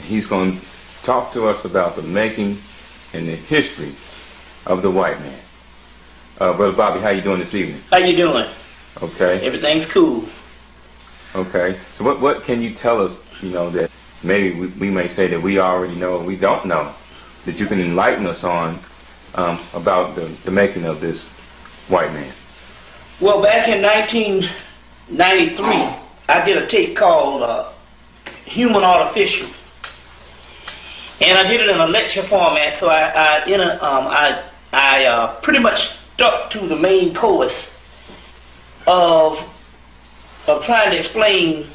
He's going to talk to us about the making and the history of the white man. Brother Bobby, how you doing this evening? How you doing? Okay. Everything's cool. Okay. So what can you tell us, that maybe we may say that we already know or we don't know, that you can enlighten us on about the making of this white man? Well, back in 1993, I did a tape called Human Artificial. And I did it in a lecture format, so I pretty much stuck to the main course of trying to explain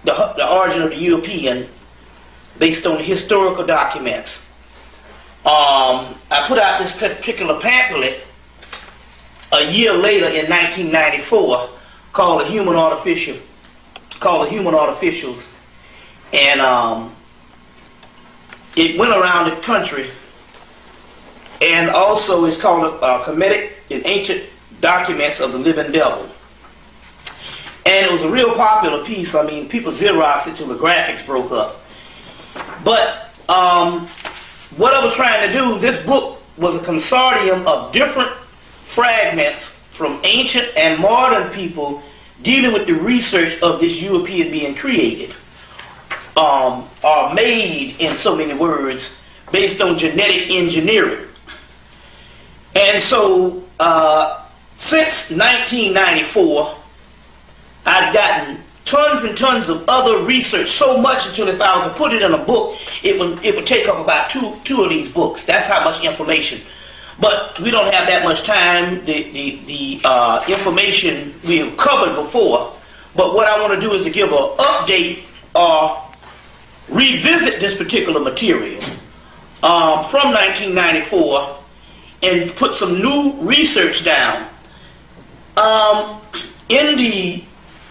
the origin of the European based on the historical documents. I put out this particular pamphlet a year later in 1994 called the Human Artificials, and it went around the country, and also it's called Hemmitt in Ancient Documents of the Living Devil. And it was a real popular piece. I mean, people Xeroxed it till the graphics broke up. But what I was trying to do, this book was a consortium of different fragments from ancient and modern people dealing with the research of this European being created, or made, in so many words, based on genetic engineering. And so since 1994, I've gotten tons and tons of other research, so much until if I was to put it in a book, it would take up about two of these books. That's how much information. But we don't have that much time. The information we have covered before. But what I want to do is to give an update or revisit this particular material from 1994 and put some new research down.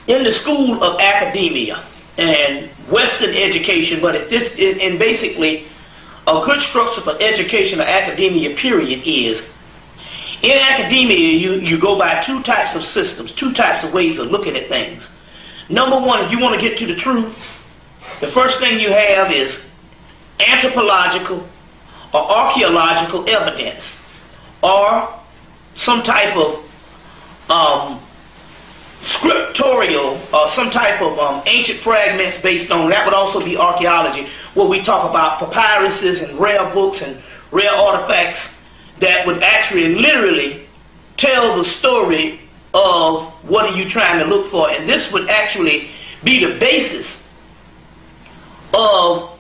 In the school of academia and Western education, but and basically a good structure for education or academia period is, in academia you go by two types of systems, two types of ways of looking at things. Number one, if you want to get to the truth, the first thing you have is anthropological or archaeological evidence, or some type of scriptorial or some type of ancient fragments based on, that would also be archaeology, where we talk about papyruses and rare books and rare artifacts that would actually literally tell the story of what are you trying to look for. And this would actually be the basis of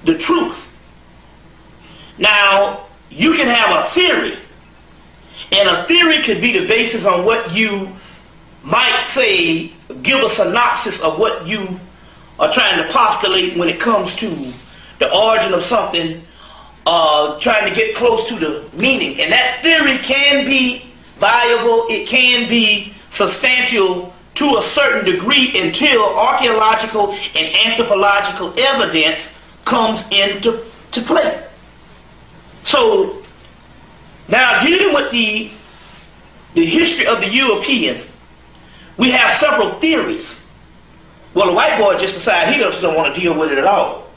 the truth. Now, you can have a theory, and a theory could be the basis on what you might say, give a synopsis of what you are trying to postulate when it comes to the origin of something, trying to get close to the meaning. And that theory can be viable, it can be substantial to a certain degree until archaeological and anthropological evidence comes into play. So, now dealing with the history of the European, we have several theories. Well, the white boy just decided he just don't want to deal with it at all.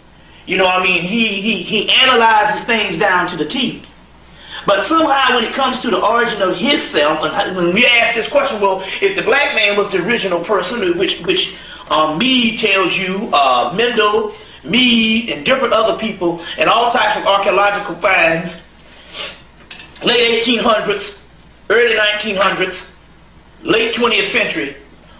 You know what I mean? He analyzes things down to the T. But somehow when it comes to the origin of his self, and when we ask this question, well, if the black man was the original person, which Mead tells you, Mendel, Mead, and different other people, and all types of archaeological finds, late 1800s, early 1900s, late 20th century,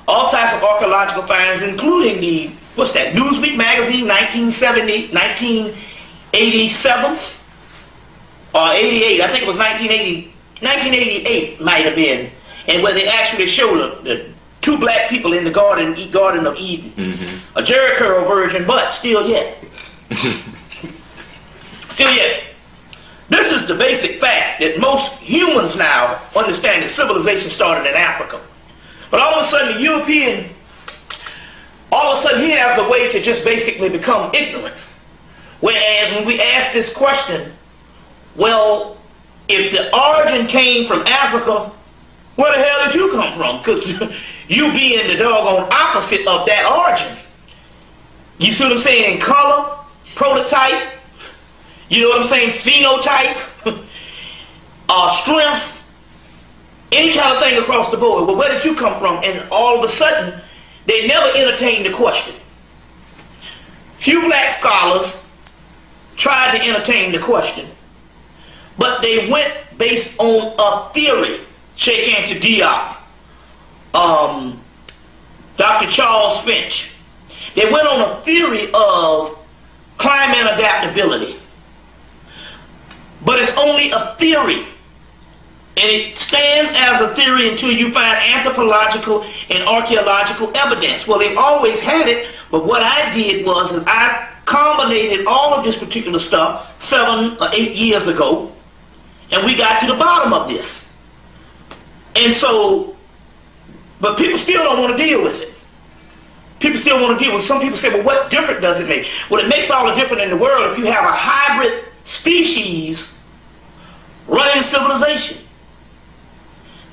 all types of archaeological finds, including the, Newsweek magazine, 1970, 1987, or 88, I think it was 1988 might have been, and where they actually showed the two black people in the Garden of Eden. Mm-hmm. A Jerry curl version, but still yet. This is the basic fact that most humans now understand that civilization started in Africa. But all of a sudden the European, all of a sudden he has a way to just basically become ignorant. Whereas when we ask this question, well, if the origin came from Africa, where the hell did you come from? Because you being the doggone opposite of that origin. You see what I'm saying? In color, prototype, you know what I'm saying? Phenotype, strength, any kind of thing across the board. Well, where did you come from? And all of a sudden, they never entertained the question. Few black scholars tried to entertain the question, but they went based on a theory. Shake hand to Diop, Dr. Charles Finch. They went on a theory of climate adaptability. But it's only a theory. And it stands as a theory until you find anthropological and archaeological evidence. Well, they've always had it, but what I did was I combinated all of this particular stuff 7 or 8 years ago, and we got to the bottom of this. And so, but people still don't want to deal with it. People still want to deal with it. Some people say, well, what difference does it make? Well, it makes all the difference in the world if you have a hybrid species running civilization.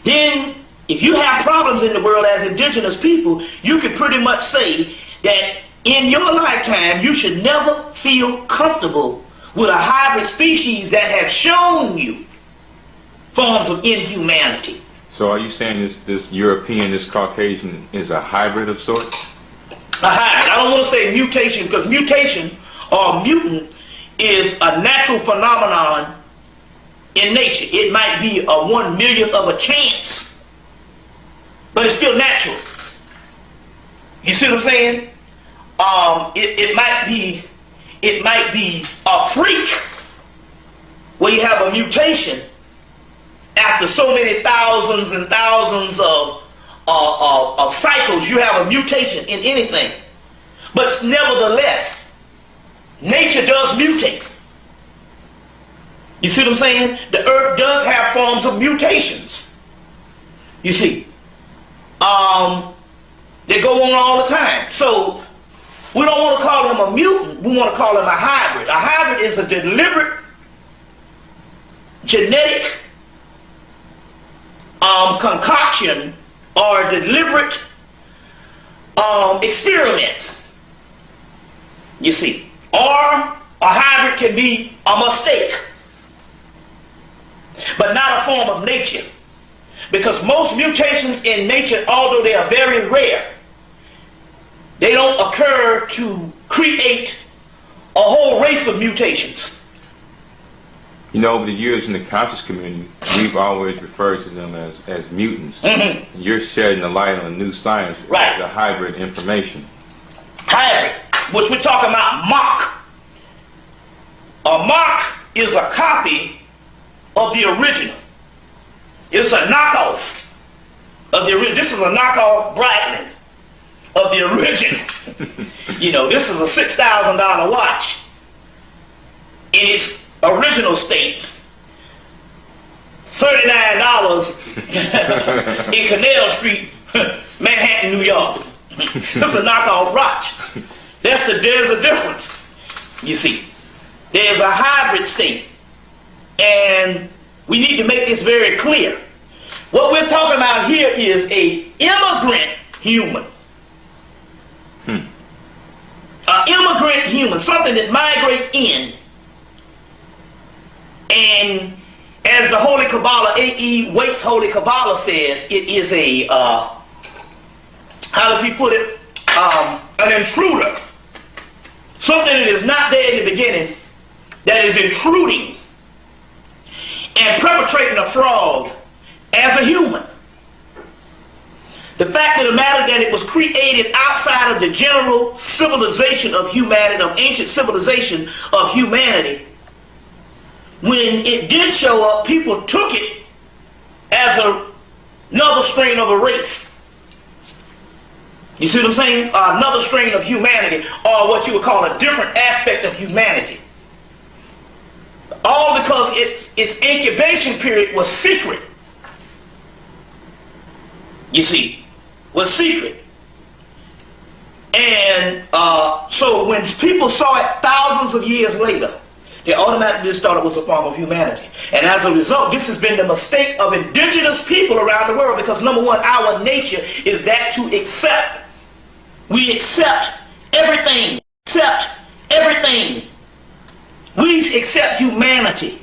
Then, if you have problems in the world as indigenous people, you can pretty much say that in your lifetime, you should never feel comfortable with a hybrid species that have shown you forms of inhumanity. So are you saying this European, this Caucasian is a hybrid of sorts? A hybrid. I don't want to say mutation, because mutation or mutant is a natural phenomenon in nature. It might be a 1/1,000,000th of a chance, but it's still natural. You see what I'm saying? It might be a freak where you have a mutation after so many thousands and thousands of cycles. You have a mutation in anything, but nevertheless, nature does mutate. You see what I'm saying? The earth does have forms of mutations. You see, they go on all the time. So we don't want to call him a mutant. We want to call him a hybrid. A hybrid is a deliberate genetic concoction or a deliberate experiment. You see, or a hybrid can be a mistake, but not a form of nature. Because most mutations in nature, although they are very rare, they don't occur to create a whole race of mutations. You know, over the years in the conscious community, we've always referred to them as mutants. Mm-hmm. You're shedding a light on a new science, right? The hybrid information. Hybrid, which we're talking about mock. A mock is a copy of the original. It's a knockoff of the original. This is a knockoff Breitling of the original. You know, this is a $6,000 watch in its original state. $39 in Canal Street, Manhattan, New York. This is a knockoff watch. There's a difference. You see, there's a hybrid state, and we need to make this very clear. What we're talking about here is a immigrant human. An immigrant human, something that migrates in. And as the Holy Kabbalah, A.E. Waite's Holy Kabbalah says, it is a, how does he put it? An intruder. Something that is not there in the beginning, that is intruding and perpetrating a fraud as a human. The fact of the matter that it was created outside of the general civilization of humanity, of ancient civilization of humanity, when it did show up, people took it as another strain of a race. You see what I'm saying? Another strain of humanity, or what you would call a different aspect of humanity. All because its incubation period was secret. You see, was secret. And so when people saw it thousands of years later, they automatically just thought it was a form of humanity. And as a result, this has been the mistake of indigenous people around the world, because number one, our nature is that to accept. We accept everything accept everything. We accept humanity.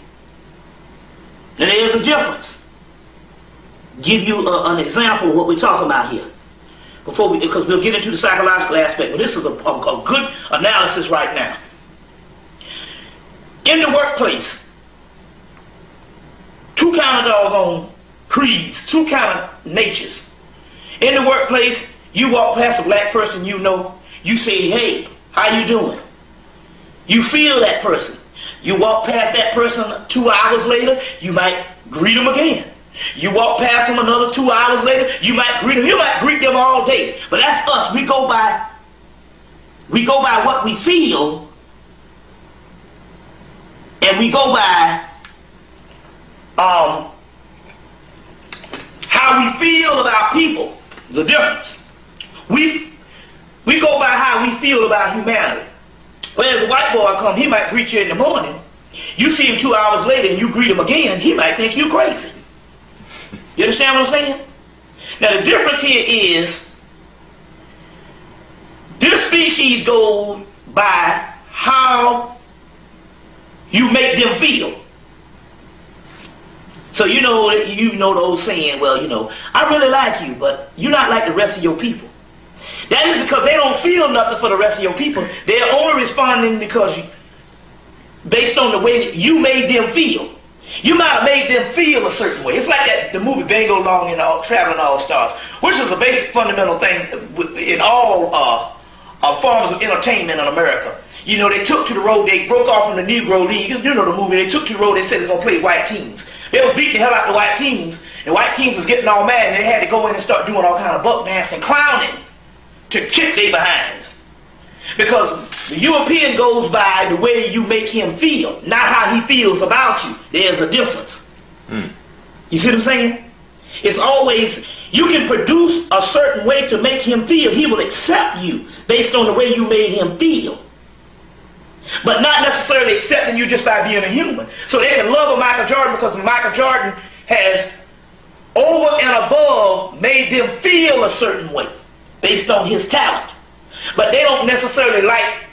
And there's a difference. Give you an example of what we're talking about here. Because we'll get into the psychological aspect, but this is a good analysis right now. In the workplace, two kind of doggone creeds, two kind of natures. In the workplace, you walk past a black person you know, you say, hey, how you doing? You feel that person. You walk past that person 2 hours later, you might greet them again. You walk past them another 2 hours later, you might greet them. You might greet them all day. But that's us. We go by what we feel, and we go by how we feel about people. The difference. We go by how we feel about humanity. Whereas a white boy come, he might greet you in the morning. You see him 2 hours later and you greet him again, he might think you crazy. You understand what I'm saying? Now the difference here is this species goes by how you make them feel. So you know the old saying, well, I really like you, but you're not like the rest of your people. That is because they don't feel nothing for the rest of your people. They're only responding based on the way that you made them feel. You might have made them feel a certain way. It's like the movie Bingo Long and Traveling All Stars, which is a basic fundamental thing in all forms of entertainment in America. They took to the road, they broke off from the Negro League. You know the movie, they took to the road, they said they're going to play white teams. They were beating the hell out of the white teams. The white teams was getting all mad and they had to go in and start doing all kind of buck dance and clowning to kick their behinds. Because the European goes by the way you make him feel, not how he feels about you. There's a difference. You see what I'm saying? It's always, you can produce a certain way to make him feel. He will accept you based on the way you made him feel. But not necessarily accepting you just by being a human. So they can love a Michael Jordan because Michael Jordan has over and above made them feel a certain way based on his talent. But they don't necessarily like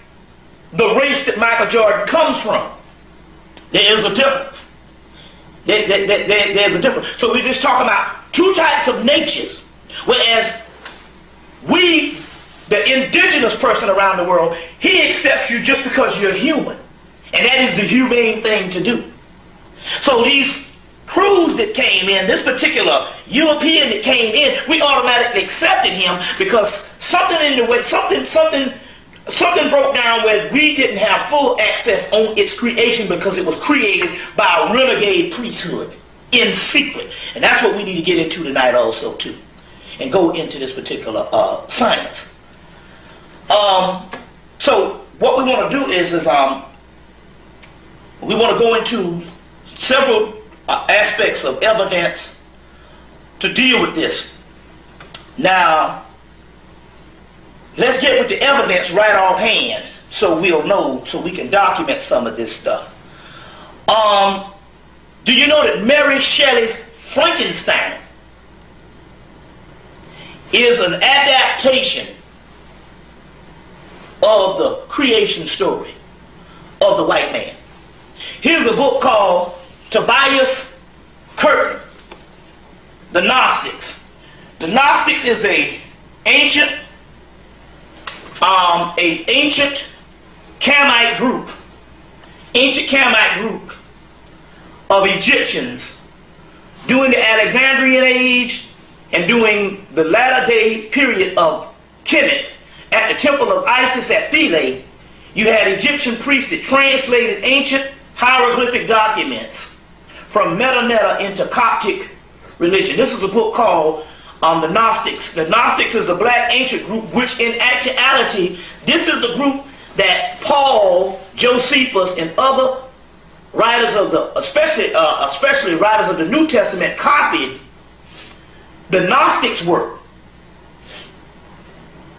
the race that Michael Jordan comes from. There is a difference. There's a difference. So we're just talking about two types of natures. Whereas the indigenous person around the world, he accepts you just because you're human. And that is the humane thing to do. So these crews that came in, this particular European that came in, we automatically accepted him because something in the way, something broke down where we didn't have full access on its creation because it was created by a renegade priesthood in secret. And that's what we need to get into tonight also too. And go into this particular science. So what we want to do is we want to go into several aspects of evidence to deal with this. Now, let's get with the evidence right offhand so we'll know, so we can document some of this stuff. Do you know that Mary Shelley's Frankenstein is an adaptation of the creation story of the white man? Here's a book called Tobias Curtin, The Gnostics. The Gnostics is an ancient Camite group of Egyptians during the Alexandrian age and during the latter day period of Hemmitt at the temple of Isis at Philae. You had Egyptian priests that translated ancient hieroglyphic documents from Metanetta into Coptic religion. This is a book called The Gnostics. The Gnostics is a black ancient group, which in actuality, this is the group that Paul, Josephus, and other writers of the, especially writers of the New Testament, copied the Gnostics' work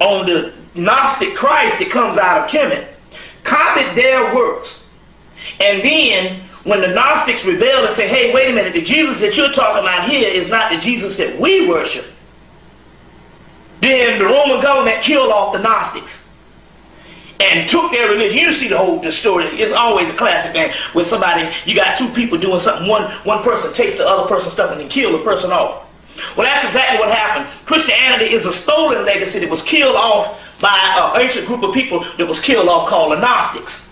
on the Gnostic Christ that comes out of Hemmitt, copied their works. And then when the Gnostics rebelled and said, hey, wait a minute, the Jesus that you're talking about here is not the Jesus that we worship, then the Roman government killed off the Gnostics. and took their religion. You see the story. It's always a classic thing where somebody, you got two people doing something. One person takes the other person's stuff and then kill the person off. Well, that's exactly what happened. Christianity is a stolen legacy that was killed off by an ancient group of people that was killed off called the Gnostics.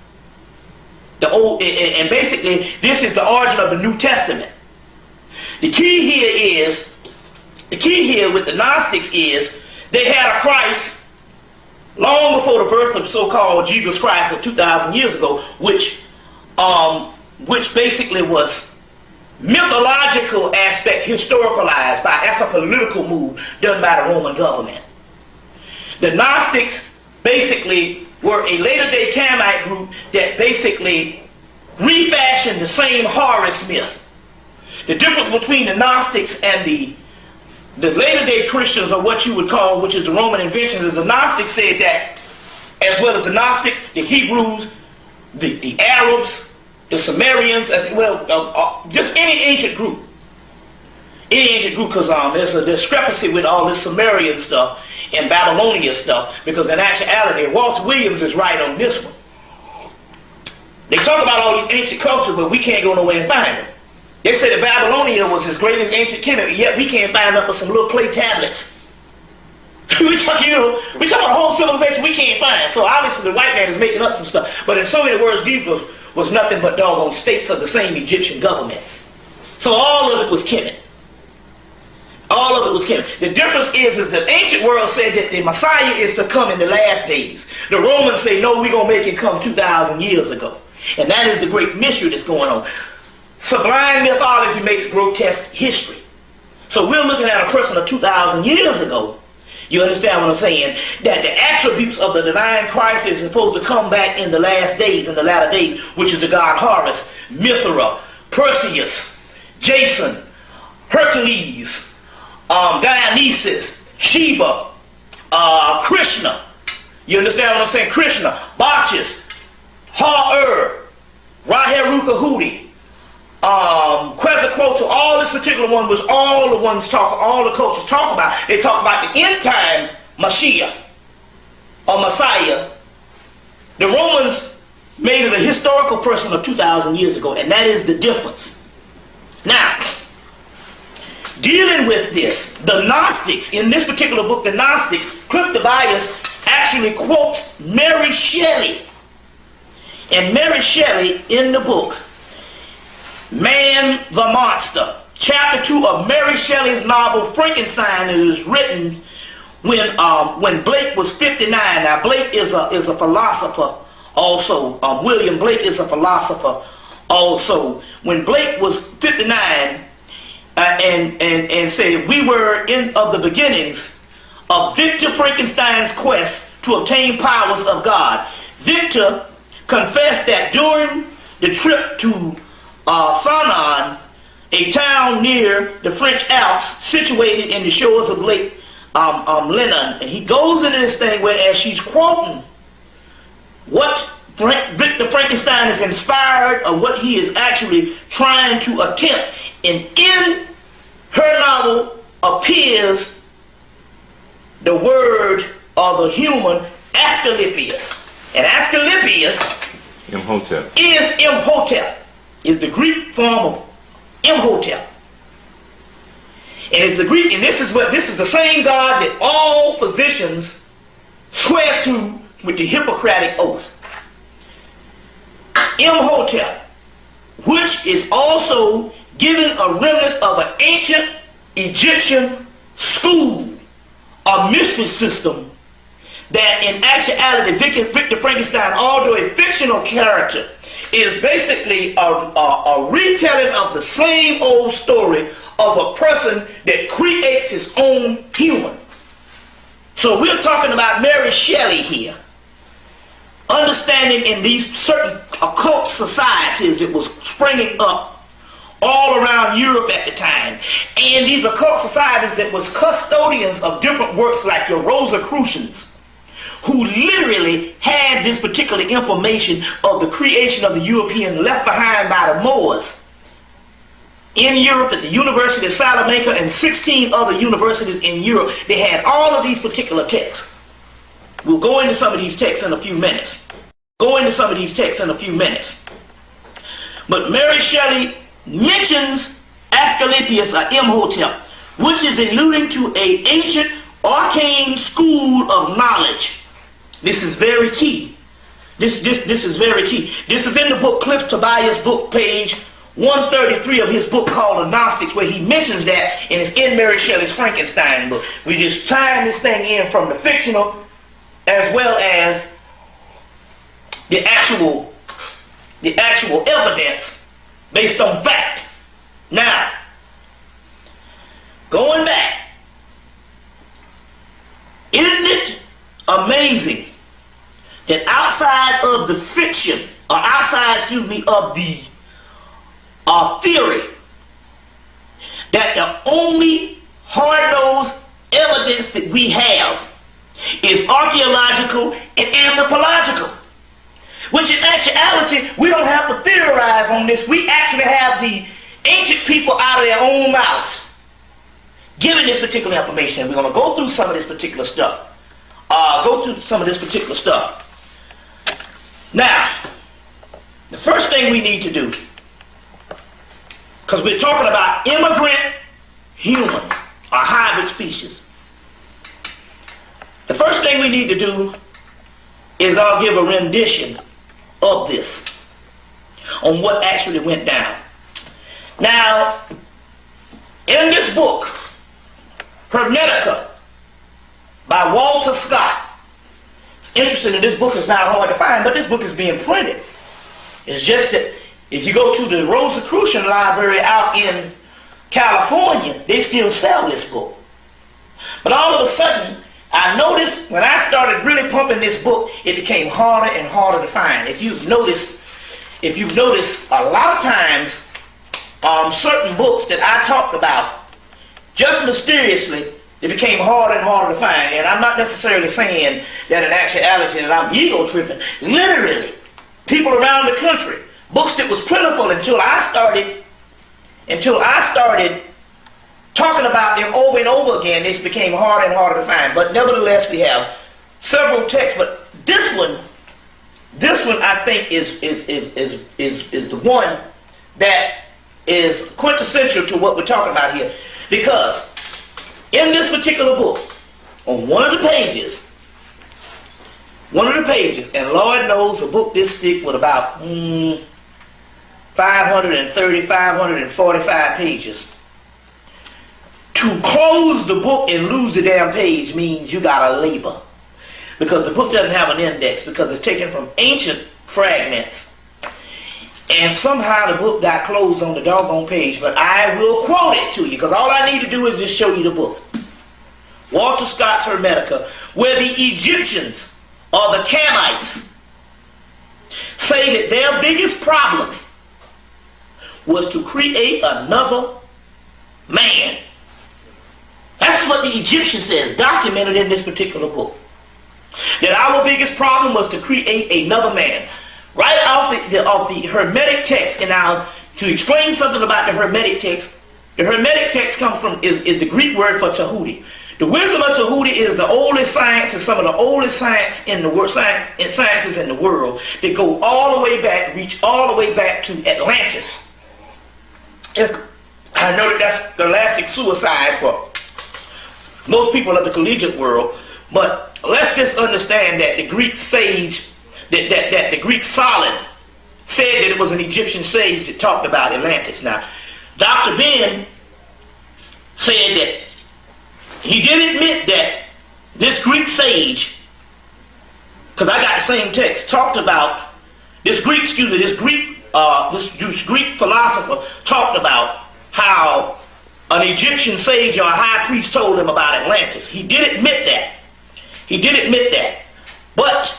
And basically, this is the origin of the New Testament. The key here with the Gnostics is they had a Christ long before the birth of so-called Jesus Christ of 2,000 years ago, which basically was mythological aspect historicalized as a political move done by the Roman government. The Gnostics basically were a later-day Hemmitt group that basically refashioned the same Horus myth. The difference between the Gnostics and the later-day Christians, or what you would call, which is the Roman invention, is the Gnostics said that, as well as the Gnostics, the Hebrews, the Arabs, the Sumerians, as well, just any ancient group. Any ancient group, because there's a discrepancy with all this Sumerian stuff and Babylonian stuff, because in actuality, Walter Williams is right on this one. They talk about all these ancient cultures, but we can't go nowhere and find them. They say that Babylonia was as great as ancient Kemet, yet we can't find up with some little clay tablets. we talk about a whole civilization we can't find. So obviously the white man is making up some stuff. But in so many words, these was nothing but doggone states of the same Egyptian government. So all of it was Kemet. All of it was Kemet. The difference is the ancient world said that the Messiah is to come in the last days. The Romans say, no, we're going to make it come 2,000 years ago. And that is the great mystery that's going on. Sublime mythology makes grotesque history. So we're looking at a person of 2,000 years ago. You understand what I'm saying? That the attributes of the divine Christ is supposed to come back in the last days, in the latter days, which is the god Horus, Mithra, Perseus, Jason, Hercules, Dionysus, Sheba, Krishna. You understand what I'm saying? Krishna, Bacchus, Ha-ur, Raheruka-Hootie, Quetzalcoatl, all this particular one was all the cultures talk about. They talk about the end time Mashiach or Messiah. The Romans made it a historical person of 2,000 years ago, and that is the difference. Now, dealing with this, the Gnostics, in this particular book, the Gnostics, Cliff Tobias actually quotes Mary Shelley. And Mary Shelley in the book, Man the Monster, chapter 2 of Mary Shelley's novel Frankenstein, it was written when Blake was 59. Now Blake is a philosopher also. William Blake is a philosopher also. When Blake was 59 and said, we were of the beginnings of Victor Frankenstein's quest to obtain powers of God. Victor confessed that during the trip to Fanon, a town near the French Alps, situated in the shores of Lake Lenon, and he goes into this thing where, as she's quoting what Victor Frankenstein is inspired, or what he is actually trying to attempt, and in her novel appears the word or the human Asclepius. And Asclepius is Imhotep, is the Greek form of Imhotep. And it's the Greek, and this is the same God that all physicians swear to with the Hippocratic oath. Imhotep, which is also given a remnant of an ancient Egyptian school, a mystery system, that in actuality Victor Frankenstein, although a fictional character, is basically a retelling of the same old story of a person that creates his own human. So we're talking about Mary Shelley here, understanding in these certain occult societies that was springing up all around Europe at the time, and these occult societies that was custodians of different works like your Rosicrucians, who literally had this particular information of the creation of the European left behind by the Moors in Europe at the University of Salamanca and 16 other universities in Europe. They had all of these particular texts. We'll go into some of these texts in a few minutes. But Mary Shelley mentions Asclepius or Imhotep, which is alluding to an ancient arcane school of knowledge. This is very key. This is very key. This is in the book, Cliff Tobias' book, page 133 of his book called The Gnostics, where he mentions that, and it's in Mary Shelley's Frankenstein book. We're just tying this thing in from the fictional as well as the actual evidence based on fact. Now, going back, isn't it amazing that outside of the fiction, or outside, of the theory, that the only hard-nosed evidence that we have is archaeological and anthropological? Which in actuality, we don't have to theorize on this. We actually have the ancient people out of their own mouths giving this particular information. We're going to go through some of this particular stuff. Now, the first thing we need to do, because we're talking about immigrant humans, or hybrid species. The first thing we need to do is I'll give a rendition of this, on what actually went down. Now, in this book, Hermetica, by Walter Scott. It's interesting that this book is not hard to find, but this book is being printed. It's just that if you go to the Rosicrucian Library out in California, they still sell this book. But all of a sudden, I noticed when I started really pumping this book, it became harder and harder to find. If you've noticed, a lot of times, certain books that I talked about, just mysteriously, it became harder and harder to find. And I'm not necessarily saying that in actuality that I'm ego tripping. Literally, people around the country, books that was plentiful until I started talking about them over and over again, this became harder and harder to find. But nevertheless, we have several texts. But this one I think is the one that is quintessential to what we're talking about here. Because in this particular book, on one of the pages, and Lord knows a book this thick with about 545 pages. To close the book and lose the damn page means you gotta labor. Because the book doesn't have an index, because it's taken from ancient fragments. And somehow the book got closed on the doggone page, but I will quote it to you, because all I need to do is just show you the book. Walter Scott's Hermetica, where the Egyptians, or the Canaanites, say that their biggest problem was to create another man. That's what the Egyptian says, documented in this particular book. That our biggest problem was to create another man. Right off the Hermetic text, and now to explain something about the Hermetic text comes from is the Greek word for Tahuti. The wisdom of Tahuti is the oldest science and some of the oldest sciences in the world. That go all the way back, reach all the way back to Atlantis. I know that that's scholastic suicide for most people of the collegiate world, but let's just understand that the Greek sage, that the Greek solid said that it was an Egyptian sage that talked about Atlantis. Now, Dr. Ben said that he did admit that this Greek sage, because I got the same text, talked about this Greek philosopher talked about how an Egyptian sage or a high priest told him about Atlantis. He did admit that. But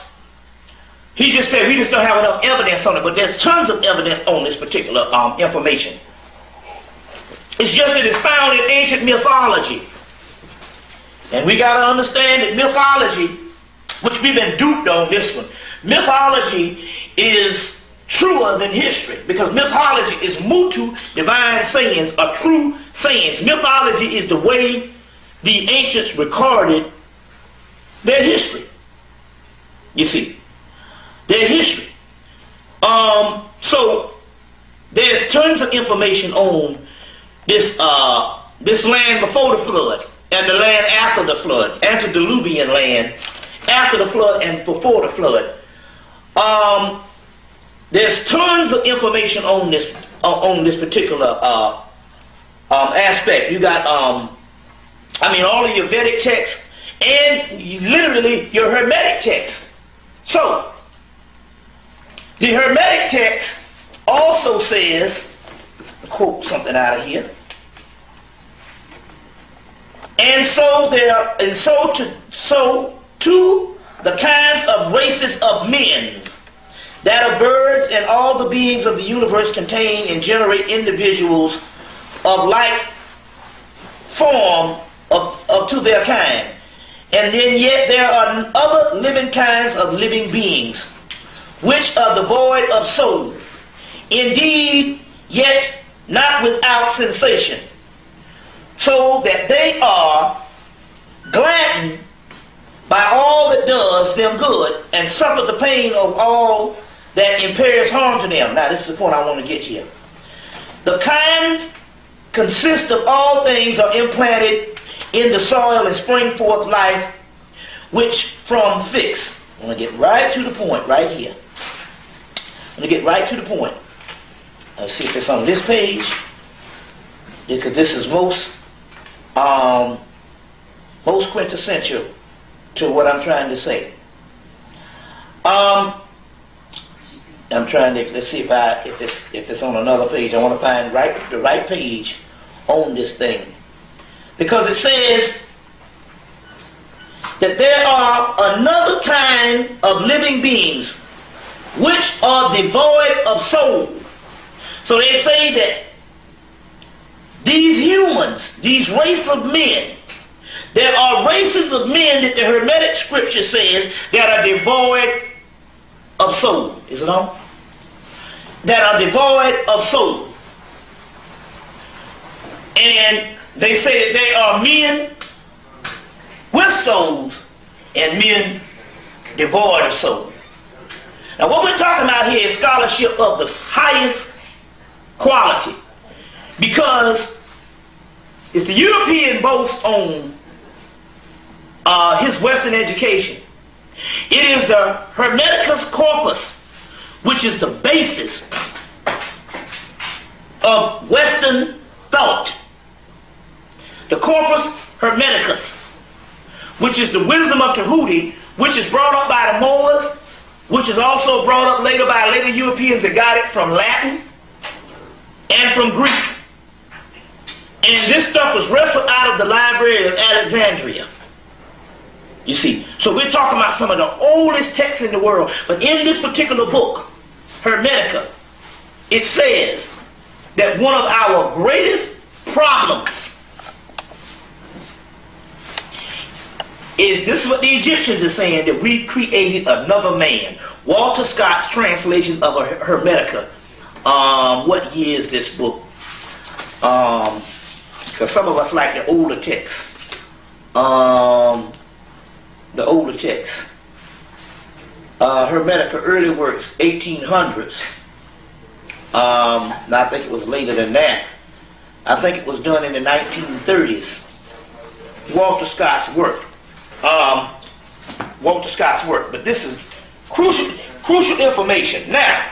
he just said we just don't have enough evidence on it. But there's tons of evidence on this particular information. It's just that it's found in ancient mythology. And we got to understand that mythology, which we've been duped on this one, mythology is truer than history, because mythology is mutu, divine sayings, or true sayings. Mythology is the way the ancients recorded their history. You see, their history. So there's tons of information on this this land before the flood and the land after the flood, antediluvian land after the flood and before the flood. There's tons of information on this particular aspect. You got all of your Vedic texts and literally your Hermetic text. So the Hermetic text also says, quote something out of here. And so to the kinds of races of men, that of birds and all the beings of the universe contain and generate individuals of like form of to their kind. And then yet there are other living kinds of living beings, which are devoid of soul. Indeed, yet not without sensation, so that they are gladdened by all that does them good, and suffer the pain of all that impairs harm to them. Now, this is the point I want to get here. The kinds consist of all things are implanted in the soil and spring forth life, which from fix. I'm going to get right to the point right here. I'm going to get right to the point. Let's see if it's on this page, because this is most quintessential to what I'm trying to say. I'm trying to, let's see if it's on another page. I want to find the right page on this thing, because it says that there are another kind of living beings which are devoid of soul. So they say that these humans, these race of men, there are races of men that the Hermetic scripture says that are devoid of soul. Is it on? That are devoid of soul. And they say that there are men with souls and men devoid of soul. Now what we're talking about here is scholarship of the highest quality, because if the European boasts on his Western education, it is the Hermeticus corpus, which is the basis of Western thought. The corpus Hermeticus, which is the wisdom of Tahuti, which is brought up by the Moors, which is also brought up later by later Europeans that got it from Latin and from Greek. And this stuff was wrestled out of the Library of Alexandria. You see, so we're talking about some of the oldest texts in the world. But in this particular book, Hermetica, it says that one of our greatest problems is, this is what the Egyptians are saying, that we created another man. Walter Scott's translation of a Hermetica. What year is this book? Because some of us like the older text. The older text. Hermetica, early works, 1800s. Now I think it was later than that. I think it was done in the 1930s. Walter Scott's work. Walter Scott's work. But this is crucial information. Now,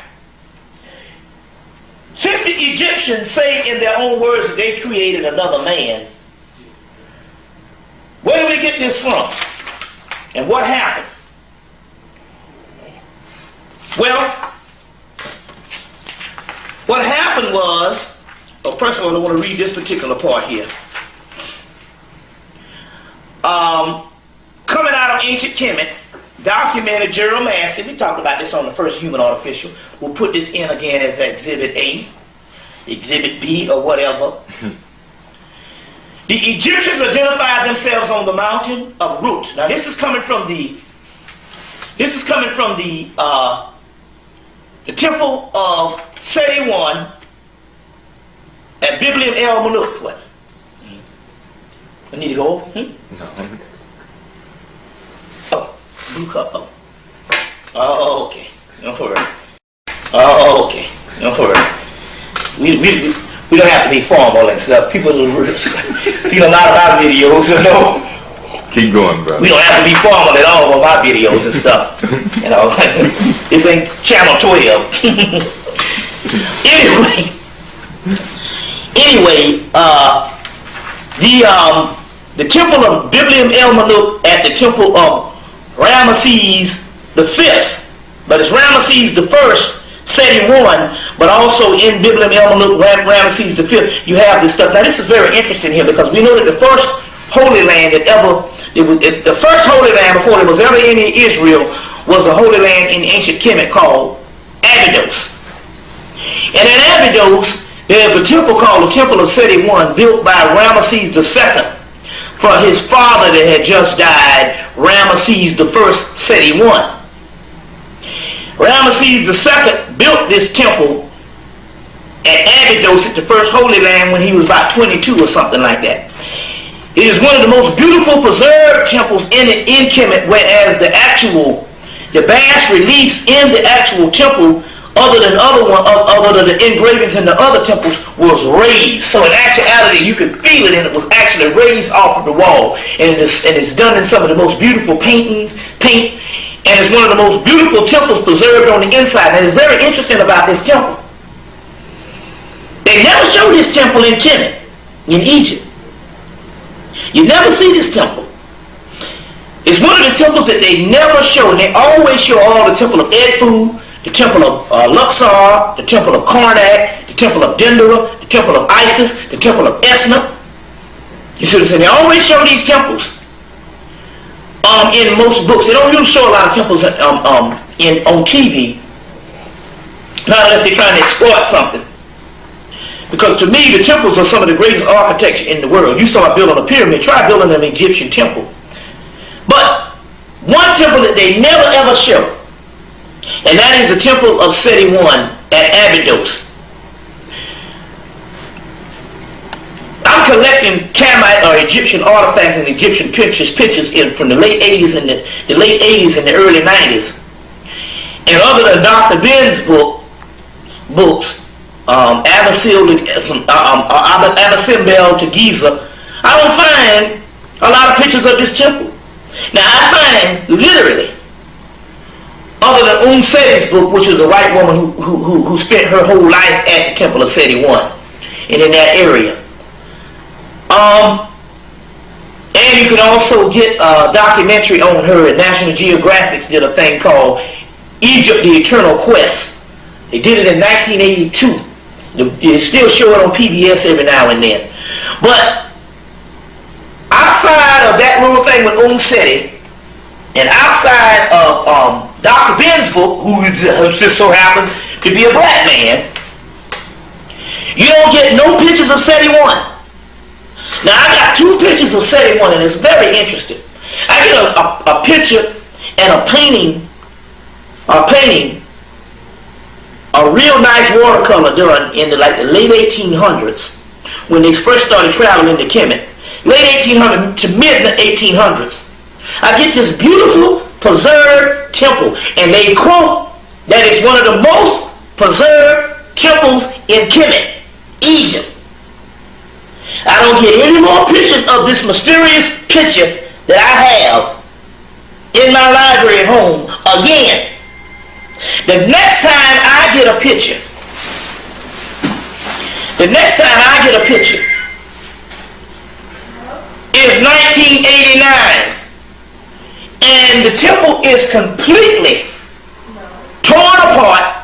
since the Egyptians say in their own words that they created another man, where do we get this from? And what happened? Well, what happened was, well, first of all, I want to read this particular part here. Coming out of ancient Kemet, documented Gerald Massey, we talked about this on the first Human Artificial. We'll put this in again as Exhibit A, Exhibit B, or whatever. The Egyptians identified themselves on the mountain of Rut. Now this is coming from the temple of Seti I at Biblium El Muluk. What? I need to go over? No. Oh, blue cup. Oh. Oh, okay. Don't worry. Oh, okay. Don't worry. We don't have to be formal and stuff. People see a lot of our videos, you know. Keep going, brother. We don't have to be formal at all on my videos and stuff. You know, this ain't Channel 12. Anyway, the temple of Biblium El Malouk at the temple of Ramesses the Fifth, but it's Ramesses the First, Seti I, but also in Biblium El Malouk, Ramesses the Fifth, you have this stuff. Now this is very interesting here because we know that the first Holy Land that ever, the first Holy Land before there was ever any Israel was a Holy Land in ancient Kemet called Abydos. And in Abydos, there's a temple called the Temple of Seti I, built by Ramesses II for his father that had just died, Ramesses I, Seti I. Ramesses II built this temple at Abydos at the first Holy Land when he was about 22 or something like that. It is one of the most beautiful preserved temples in Kemet, whereas the bas reliefs in the actual temple, other than the engravings in the other temples, was raised. So in actuality, you could feel it, and it was actually raised off of the wall. And it's done in some of the most beautiful paint, and it's one of the most beautiful temples preserved on the inside. And it's very interesting about this temple. They never show this temple in Kemet, in Egypt. You never see this temple. It's one of the temples that they never show, and they always show all the temple of Edfu, the temple of Luxor, the temple of Karnak, the temple of Dendera, the temple of Isis, the temple of Esna. You see what I'm saying? They always show these temples in most books. They don't usually show a lot of temples on TV, not unless they're trying to exploit something. Because to me, the temples are some of the greatest architecture in the world. You saw building a pyramid, try building an Egyptian temple. But one temple that they never ever show, and that is the temple of Seti I at Abydos. I'm collecting Kamite or Egyptian artifacts and Egyptian pictures from the late 80s and the late 80s and the early 90s. And other than Dr. Ben's books, Abyssimbel to Giza, I don't find a lot of pictures of this temple. Now I find literally, other than Seti's book, which was a white woman who spent her whole life at the temple of Seti I and in that area. And you can also get a documentary on her, and National Geographic did a thing called Egypt, the Eternal Quest. They did it in 1982. You still show it on PBS every now and then. But outside of that little thing with Seti, and outside of Dr. Ben's book, who just so happens to be a black man, you don't get no pictures of Seti I. Now I got two pictures of Seti I, and it's very interesting. I get a picture and a painting, a real nice watercolor done in the late 1800s, when they first started traveling to Kemet. Late 1800s to mid 1800s. I get this beautiful preserved temple, and they quote that it's one of the most preserved temples in Kemet, Egypt. I don't get any more pictures of this mysterious picture that I have in my library at home again. The next time I get a picture, is 1989, and the temple is completely torn apart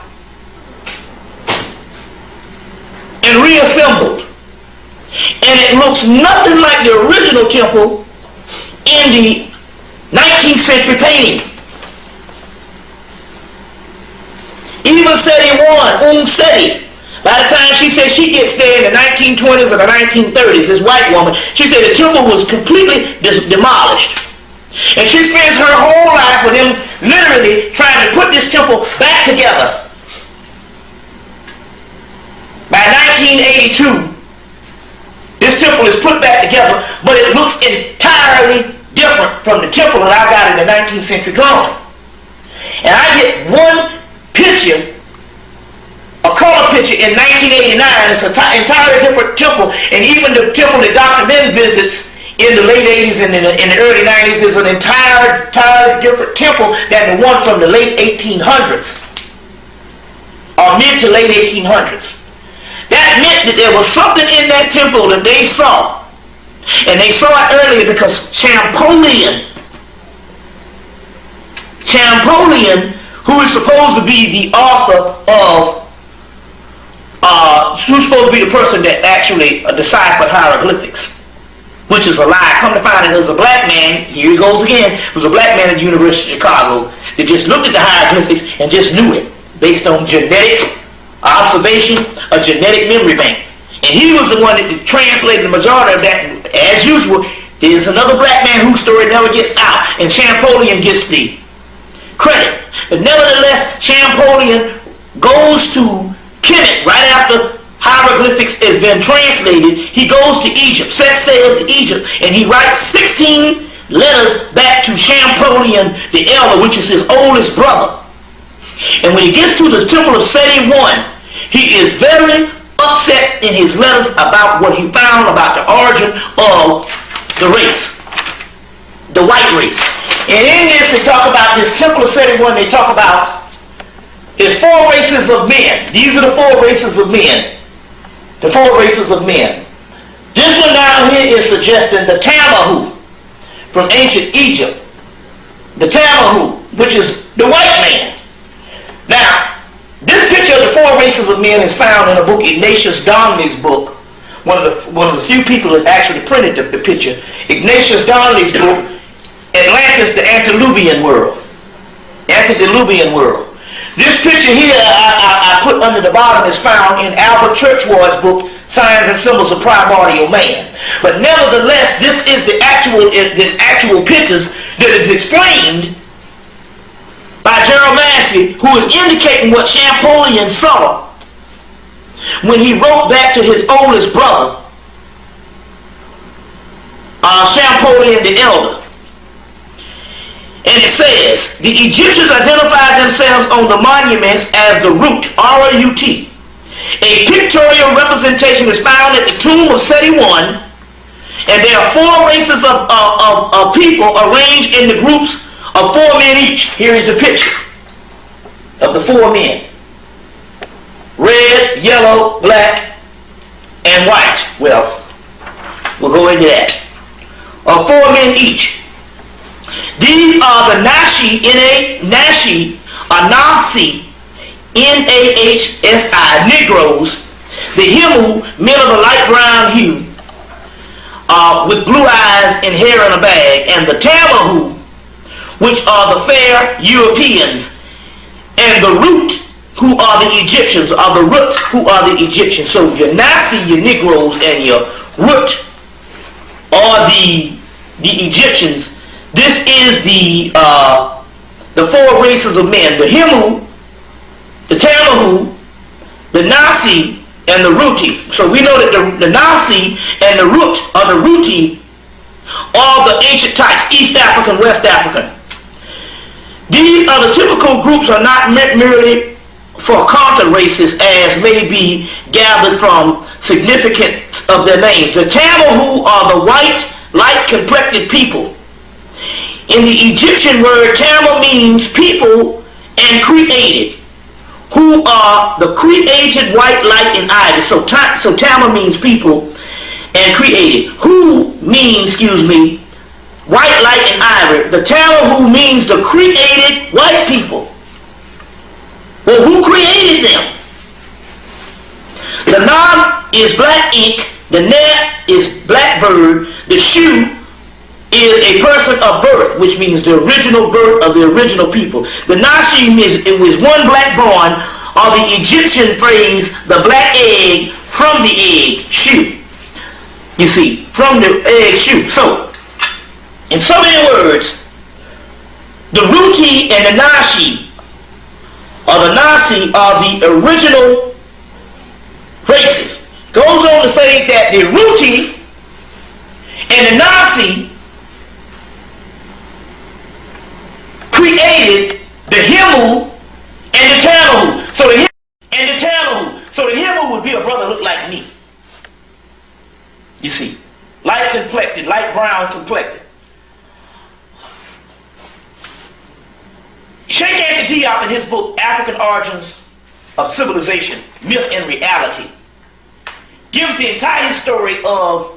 and reassembled, and it looks nothing like the original temple in the 19th century painting. Even Seti I, Seti, by the time she said she gets there in the 1920s or the 1930s, this white woman, she said the temple was completely demolished. And she spends her whole life with him literally trying to put this temple back together. By 1982, this temple is put back together, but it looks entirely different from the temple that I got in the 19th century drawing. and I get one picture, a color picture in 1989, it's an entirely different temple, and even the temple that Dr. Ben visits in the late 80s and in the early 90s is an entirely different temple than the one from the late 1800s, or mid to late 1800s. That meant that there was something in that temple that they saw, and they saw it earlier because Champollion, who is supposed to be the author of who's supposed to be the person that actually deciphered hieroglyphics, which is a lie. Come to find out, there was a black man, here he goes again, there was a black man at the University of Chicago that just looked at the hieroglyphics and just knew it based on genetic observation, a genetic memory bank. And he was the one that translated the majority of that. As usual, there's another black man whose story never gets out, and Champollion gets the credit. But nevertheless, Champollion goes to Hemmitt right after hieroglyphics has been translated. He goes to Egypt, sets sail to Egypt, and he writes 16 letters back to Champollion the Elder, which is his oldest brother. And when he gets to the temple of Seti I, he is very upset in his letters about what he found about the origin of the race, the white race. And in this, they talk about this temple of Seti I, they talk about there's 4 races of men. These are the 4 races of men. The 4 races of men. This one down here is suggesting the Tamahu from ancient Egypt. The Tamahu, which is the white man. Now, this picture of the 4 races of men is found in a book, Ignatius Donnelly's book. One of the few people that actually printed the picture. Ignatius Donnelly's book, Atlantis, the Antediluvian World. Antediluvian World. This picture here I put under the bottom is found in Albert Churchward's book, Signs and Symbols of Primordial Man. But nevertheless, this is the actual pictures that is explained by Gerald Massey, who is indicating what Champollion saw when he wrote back to his oldest brother, Champollion the Elder. And it says, the Egyptians identified themselves on the monuments as the Root, R-O-U-T. A pictorial representation is found at the tomb of Seti I, and there are 4 races of people arranged in the groups of 4 men each. Here is the picture of the 4 men. Red, yellow, black, and white. Well, we'll go into that. Of 4 men each. These are the Nashi, Nashi, N-A-H-S-I, Negroes. The Hemmu, men of a light brown hue, with blue eyes and hair in a bag. And the Tamahu, which are the fair Europeans. And the Root, who are the Egyptians, are the Root, who are the Egyptians. So your Nasi, your Negroes, and your Root are the Egyptians. This is the 4 races of men: the Hemmu, the Tamahu, the Nasi, and the Ruti. So we know that the Nasi and the Rut, or the Ruti, are the ancient types: East African, West African. These are the typical groups, are not meant merely for conquered races, as may be gathered from significance of their names. The Tamahu are the white, light-complected people. In the Egyptian word, Tama means people and created, who are the created white, light, and ivy. So Tama means people and created. Who means, white, light, and ivory. The Tama who means the created white people. Well, who created them? The Nam is black ink. The Net is blackbird. The Shu is a person of birth, which means the original birth of the original people. The Nashim it was one black born, or the Egyptian phrase, the black egg from the egg, Shu. You see, from the egg, Shu. So, in so many words, the Ruti and the Nashi, or the Nasi, are the original races. Goes on to say that the Ruti and the Nasi created the Hemmu would be a brother look like me. You see, light complected, light brown complected. Sheikh Anta Diop, in his book African Origins of Civilization, Myth and Reality, gives the entire story of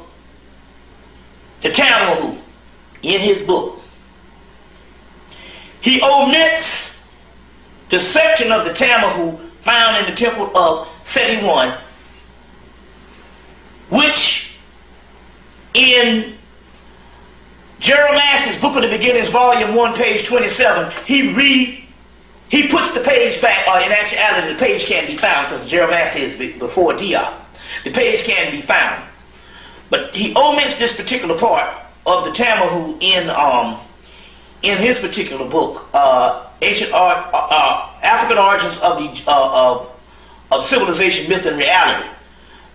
the Tamahu in his book. He omits the section of the Tamahu found in the temple of Seti I, which in Jeremiah's Book of the Beginnings, Volume 1, page 27, he puts the page back, or in actuality the page can't be found because Jeremiah is before Diop. The page can be found. But he omits this particular part of the Tamahu in his particular book, African Origins of Civilization, Myth, and Reality.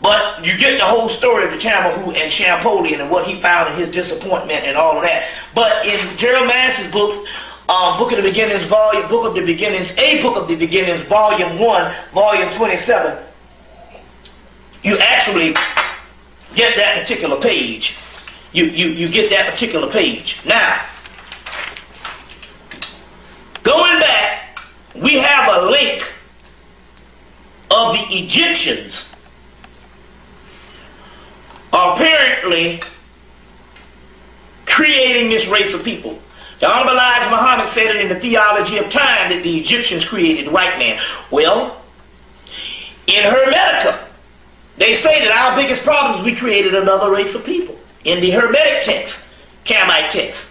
But you get the whole story of the Tamahu and Champollion and what he found and his disappointment and all of that. But in Jeremiah's book, Book of the Beginnings, Book of the Beginnings, Volume 1, Volume 27, you actually get that particular page. You get that particular page. Now, going back, we have a link of the Egyptians apparently creating this race of people. The Honorable Elijah Muhammad said it in the Theology of Time that the Egyptians created the white man. Well, in Hermetica, they say that our biggest problem is we created another race of people. In the Hermetic text, Kamite text.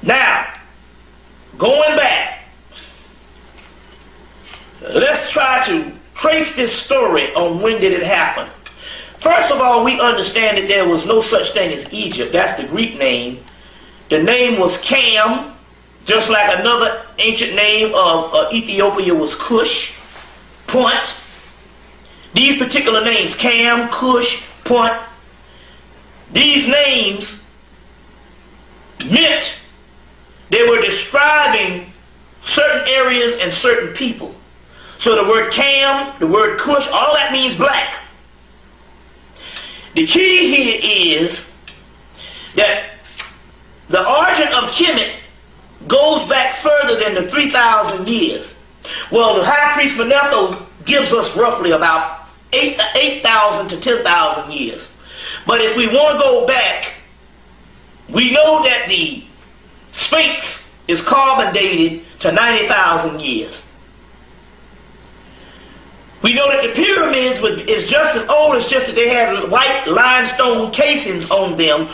Now, going back, let's try to trace this story on when did it happen. First of all, we understand that there was no such thing as Egypt. That's the Greek name. The name was Cam, just like another ancient name of Ethiopia was Cush, Punt. These particular names, Cam, Cush, Punt, these names meant they were describing certain areas and certain people. So the word Cam, the word Cush, all that means black. The key here is that the origin of Hemmitt goes back further than the 3,000 years. Well, the high priest Manetho gives us roughly about 8,000 to 10,000 years. But if we want to go back, we know that the Sphinx is carbon dated to 90,000 years. We know that the pyramids is just as old, as just that they had white limestone casings on them,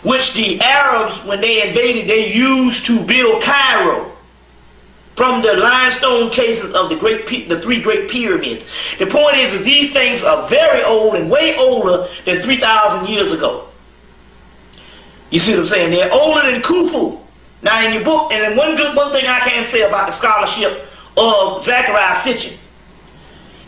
which the Arabs, when they invaded, they used to build Cairo from the limestone casings of the three great pyramids. The point is that these things are very old and way older than 3,000 years ago. You see what I'm saying? They're older than Khufu. Now in your book, and then one thing I can say about the scholarship of Zachariah Sitchin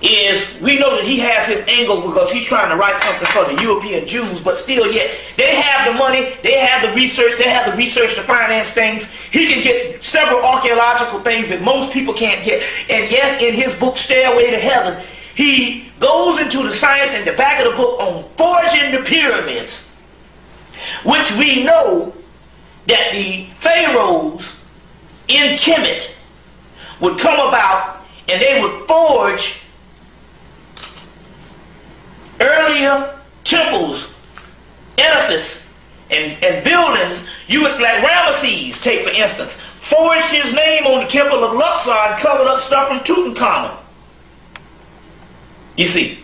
is we know that he has his angle because he's trying to write something for the European Jews, but still yet they have the money, they have the research to finance things. He can get several archaeological things that most people can't get. And yes, in his book Stairway to Heaven, he goes into the science in the back of the book on forging the pyramids, which we know that the pharaohs in Kemet would come about and they would forge earlier temples, edifices, and buildings. You would, like Ramesses, take for instance, forged his name on the temple of Luxor and covered up stuff from Tutankhamun. You see.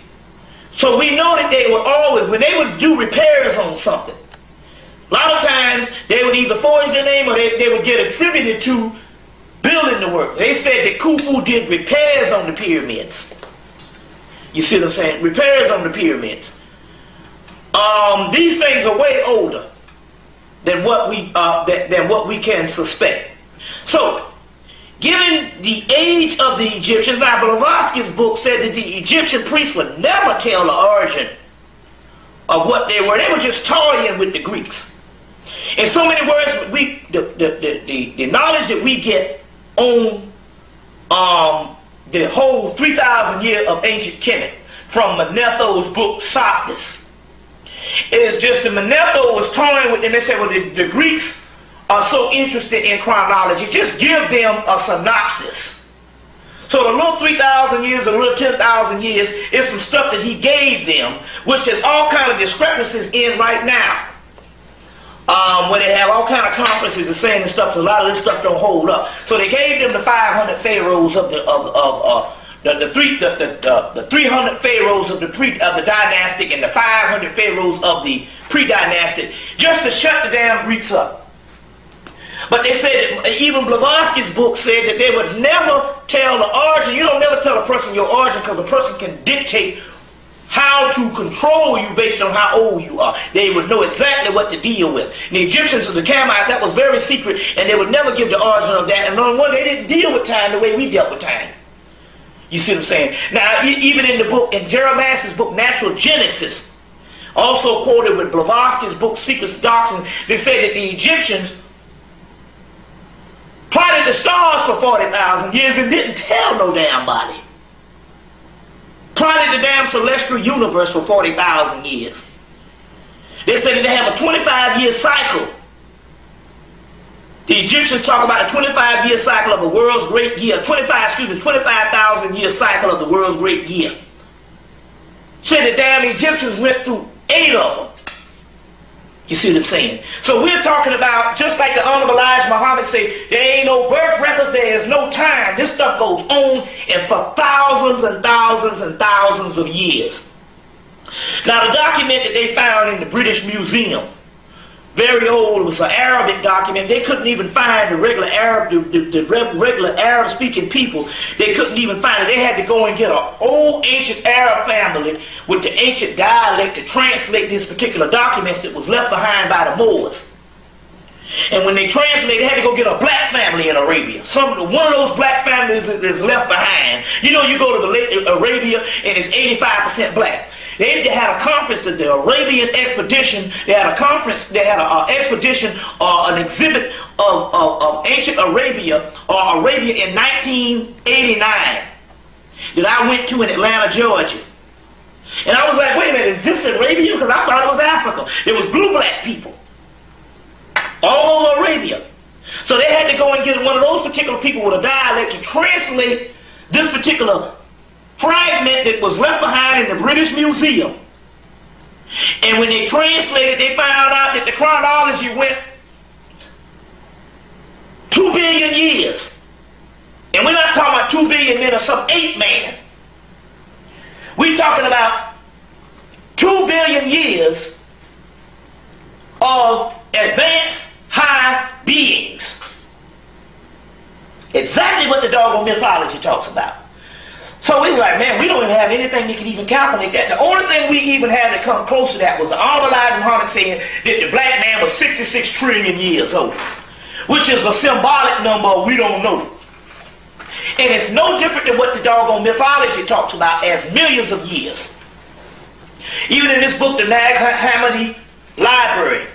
So we know that they would always, when they would do repairs on something, a lot of times they would either forge their name or they would get attributed to building the work. They said that Khufu did repairs on the pyramids. You see what I'm saying? Repairs on the pyramids. These things are way older than what we can suspect. So, given the age of the Egyptians, now Blavatsky's book said that the Egyptian priests would never tell the origin of what they were. They were just toying with the Greeks. In so many words, the knowledge that we get on the whole 3,000 years of ancient Kemet from Manetho's book Soptis. It's just that Manetho was toying with, and they said, well, the Greeks are so interested in chronology, just give them a synopsis. So the little 3,000 years, the little 10,000 years is some stuff that he gave them, which there's all kind of discrepancies in right now. Where they have all kind of conferences and saying this stuff, a lot of this stuff don't hold up. So they gave them the 500 pharaohs of the 300 pharaohs of the dynastic and the 500 pharaohs of the pre-dynastic, just to shut the damn Greeks up. But they said that even Blavatsky's book said that they would never tell the origin. You don't never tell a person your origin, because a person can dictate how to control you based on how old you are. They would know exactly what to deal with. And the Egyptians and the Canaanites, that was very secret, and they would never give the origin of that. And number one, they didn't deal with time the way we dealt with time. You see what I'm saying? Now, even in the book, in Jeremiah's book, Natural Genesis, also quoted with Blavatsky's book, Secrets of Doctrine, they say that the Egyptians plotted the stars for 40,000 years and didn't tell no damn body. Plotted the damn celestial universe for 40,000 years. They say that they have a 25-year cycle. The Egyptians talk about a 25-year cycle of the world's great year. 25,000-year cycle of the world's great year. Said the damn Egyptians went through 8 of them. You see what I'm saying? So we're talking about, just like the Honorable Elijah Muhammad said, there ain't no birth records, there is no time. This stuff goes on and for thousands and thousands and thousands of years. Now the document that they found in the British Museum, very old, it was an Arabic document. They couldn't even find the regular Arab, the regular Arab-speaking people. They couldn't even find it. They had to go and get an old ancient Arab family with the ancient dialect to translate these particular documents that was left behind by the Moors. And when they translated, they had to go get a black family in Arabia. One of those black families is left behind. You know, you go to Arabia and it's 85% black. They had a conference at the Arabian expedition. They had a conference, they had an expedition or an exhibit of ancient Arabia or Arabia in 1989 that I went to in Atlanta, Georgia. And I was like, wait a minute, is this Arabia? Because I thought it was Africa. It was blue black people all over Arabia. So they had to go and get one of those particular people with a dialect to translate this particular fragment that was left behind in the British Museum. And when they translated, they found out that the chronology went 2 billion years. And we're not talking about 2 billion men or some 8 man. We're talking about 2 billion years of advanced high beings. Exactly what the doggone mythology talks about. So it's like, man, we don't even have anything that can even calculate that. The only thing we even had to come close to that was the Honorable Elijah Muhammad saying that the black man was 66 trillion years old, which is a symbolic number we don't know. And it's no different than what the doggone mythology talks about as millions of years. Even in this book, the Nag Hammadi Library,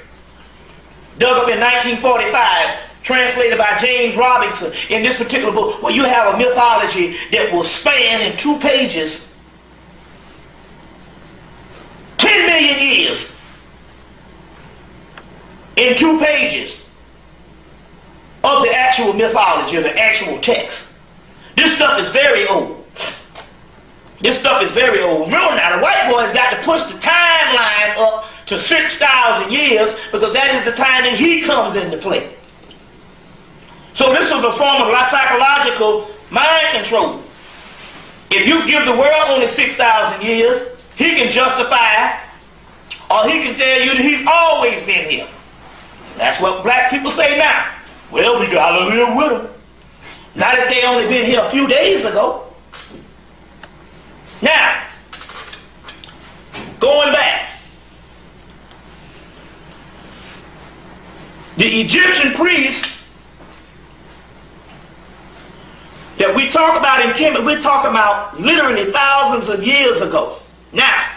dug up in 1945, translated by James Robinson, in this particular book, where you have a mythology that will span in 2 pages 10 million years. In 2 pages of the actual mythology, or the actual text. This stuff is very old. This stuff is very old. Remember now, the white boys got to push the timeline up to 6,000 years because that is the time that he comes into play. So this was a form of psychological mind control. If you give the world only 6,000 years, he can justify, or he can tell you that he's always been here. That's what black people say now. Well, we gotta live with him. Not if they only been here a few days ago. Now, going back, the Egyptian priests that we talk about in Kemet, we're talking about literally thousands of years ago. Now,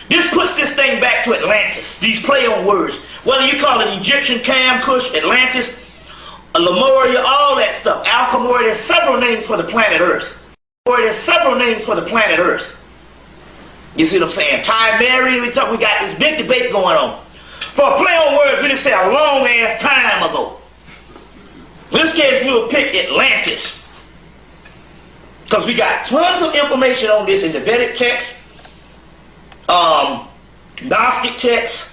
this puts this thing back to Atlantis, these play on words. Whether you call it Egyptian, Cam, Cush, Atlantis, Lemuria, all that stuff, Alchemora, there's several names for the planet Earth. there's several names for the planet Earth. You see what I'm saying? Time Mary, we got this big debate going on. For a play on words, we just say a long ass time ago. In this case, we'll pick Atlantis. Because we got tons of information on this in the Vedic text, Gnostic texts,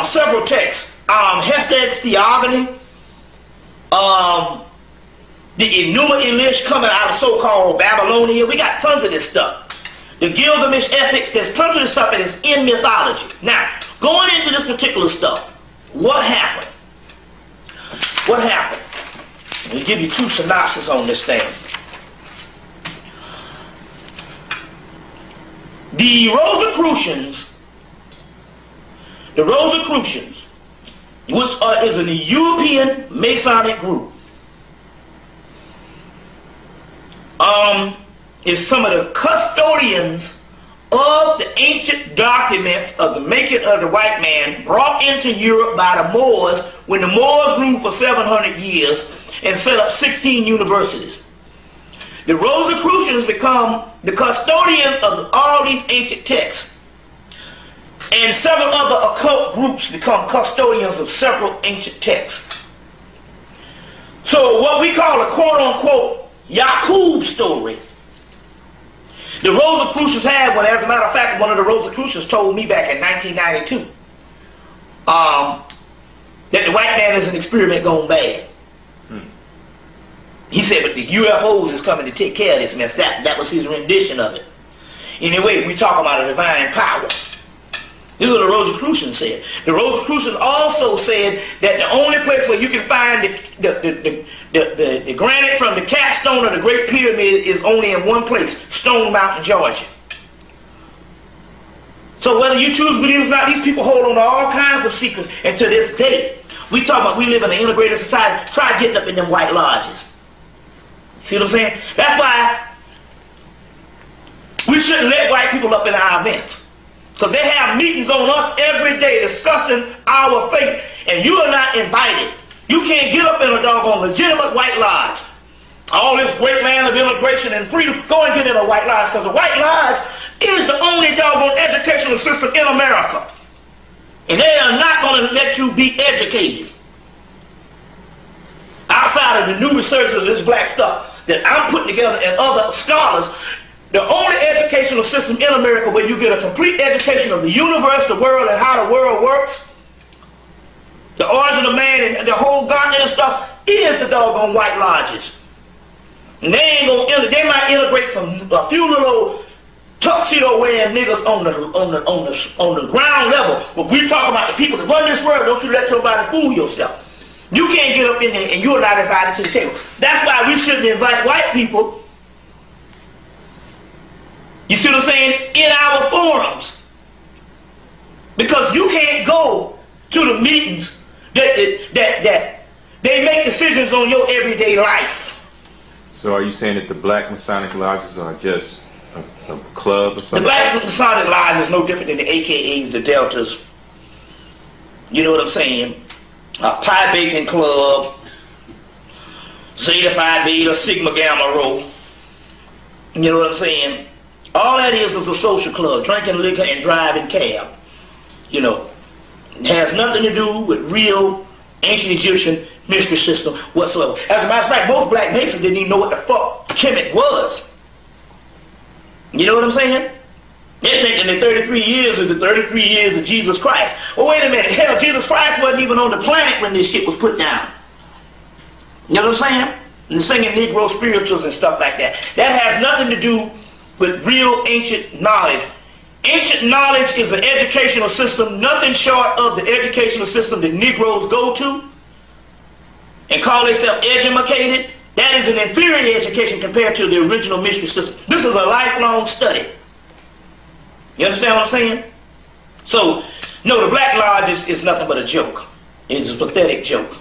several texts. Hesed's Theogony, the Enuma Elish coming out of so-called Babylonia. We got tons of this stuff. The Gilgamesh epics, there's tons of this stuff that is in mythology. Now, going into this particular stuff, what happened? What happened? Let me give you two synopses on this thing. The Rosicrucians, which is a European Masonic group, is some of the custodians of the ancient documents of the making of the white man brought into Europe by the Moors when the Moors ruled for 700 years and set up 16 universities. The Rosicrucians become the custodians of all these ancient texts. And several other occult groups become custodians of several ancient texts. So what we call a quote-unquote Yakub story, the Rosicrucians had one. As a matter of fact, one of the Rosicrucians told me back in 1992 that the white man is an experiment gone bad. He said, but the UFOs is coming to take care of this mess. That was his rendition of it. Anyway, we talk about a divine power. This is what the Rosicrucians said. The Rosicrucians also said that the only place where you can find the granite from the capstone of the Great Pyramid is only in one place, Stone Mountain, Georgia. So whether you choose to believe it or not, these people hold on to all kinds of secrets. And to this day, we talk about we live in an integrated society. Try getting up in them white lodges. See what I'm saying? That's why we shouldn't let white people up in our events. Because they have meetings on us every day discussing our faith. And you are not invited. You can't get up in a doggone legitimate white lodge. All this great land of immigration and freedom, go and get in a white lodge. Because the white lodge is the only doggone educational system in America. And they are not going to let you be educated. Outside of the new research of this black stuff that I'm putting together and other scholars, the only educational system in America where you get a complete education of the universe, the world, and how the world works, the origin of man and the whole gauntlet of stuff, is the doggone white lodges. And they ain't gonna they might integrate a few little tuxedo wearing niggas on the ground level, but we talk about the people that run this world. Don't you let nobody fool yourself. You can't get up in there and you're not invited to the table. That's why we shouldn't invite white people, you see what I'm saying, in our forums. Because you can't go to the meetings that they make decisions on your everyday life. So are you saying that the black Masonic lodges are just a club or something? The black Masonic lodge is no different than the AKAs, the Deltas. You know what I'm saying? Pi Bacon Club, Zeta Phi Beta, Sigma Gamma Rho. You know what I'm saying? All that is a social club, drinking liquor and driving cab. You know, it has nothing to do with real ancient Egyptian mystery system whatsoever. As a matter of fact, most black Masons didn't even know what the fuck Hemmitt was. You know what I'm saying? They're thinking that 33 years is the 33 years of Jesus Christ. Well, wait a minute. Hell, Jesus Christ wasn't even on the planet when this shit was put down. You know what I'm saying? And singing Negro spirituals and stuff like that. That has nothing to do with real ancient knowledge. Ancient knowledge is an educational system, nothing short of the educational system that Negroes go to and call themselves educated. That is an inferior education compared to the original mystery system. This is a lifelong study. You understand what I'm saying? So, no, the Black Lodge is nothing but a joke. It's a pathetic joke.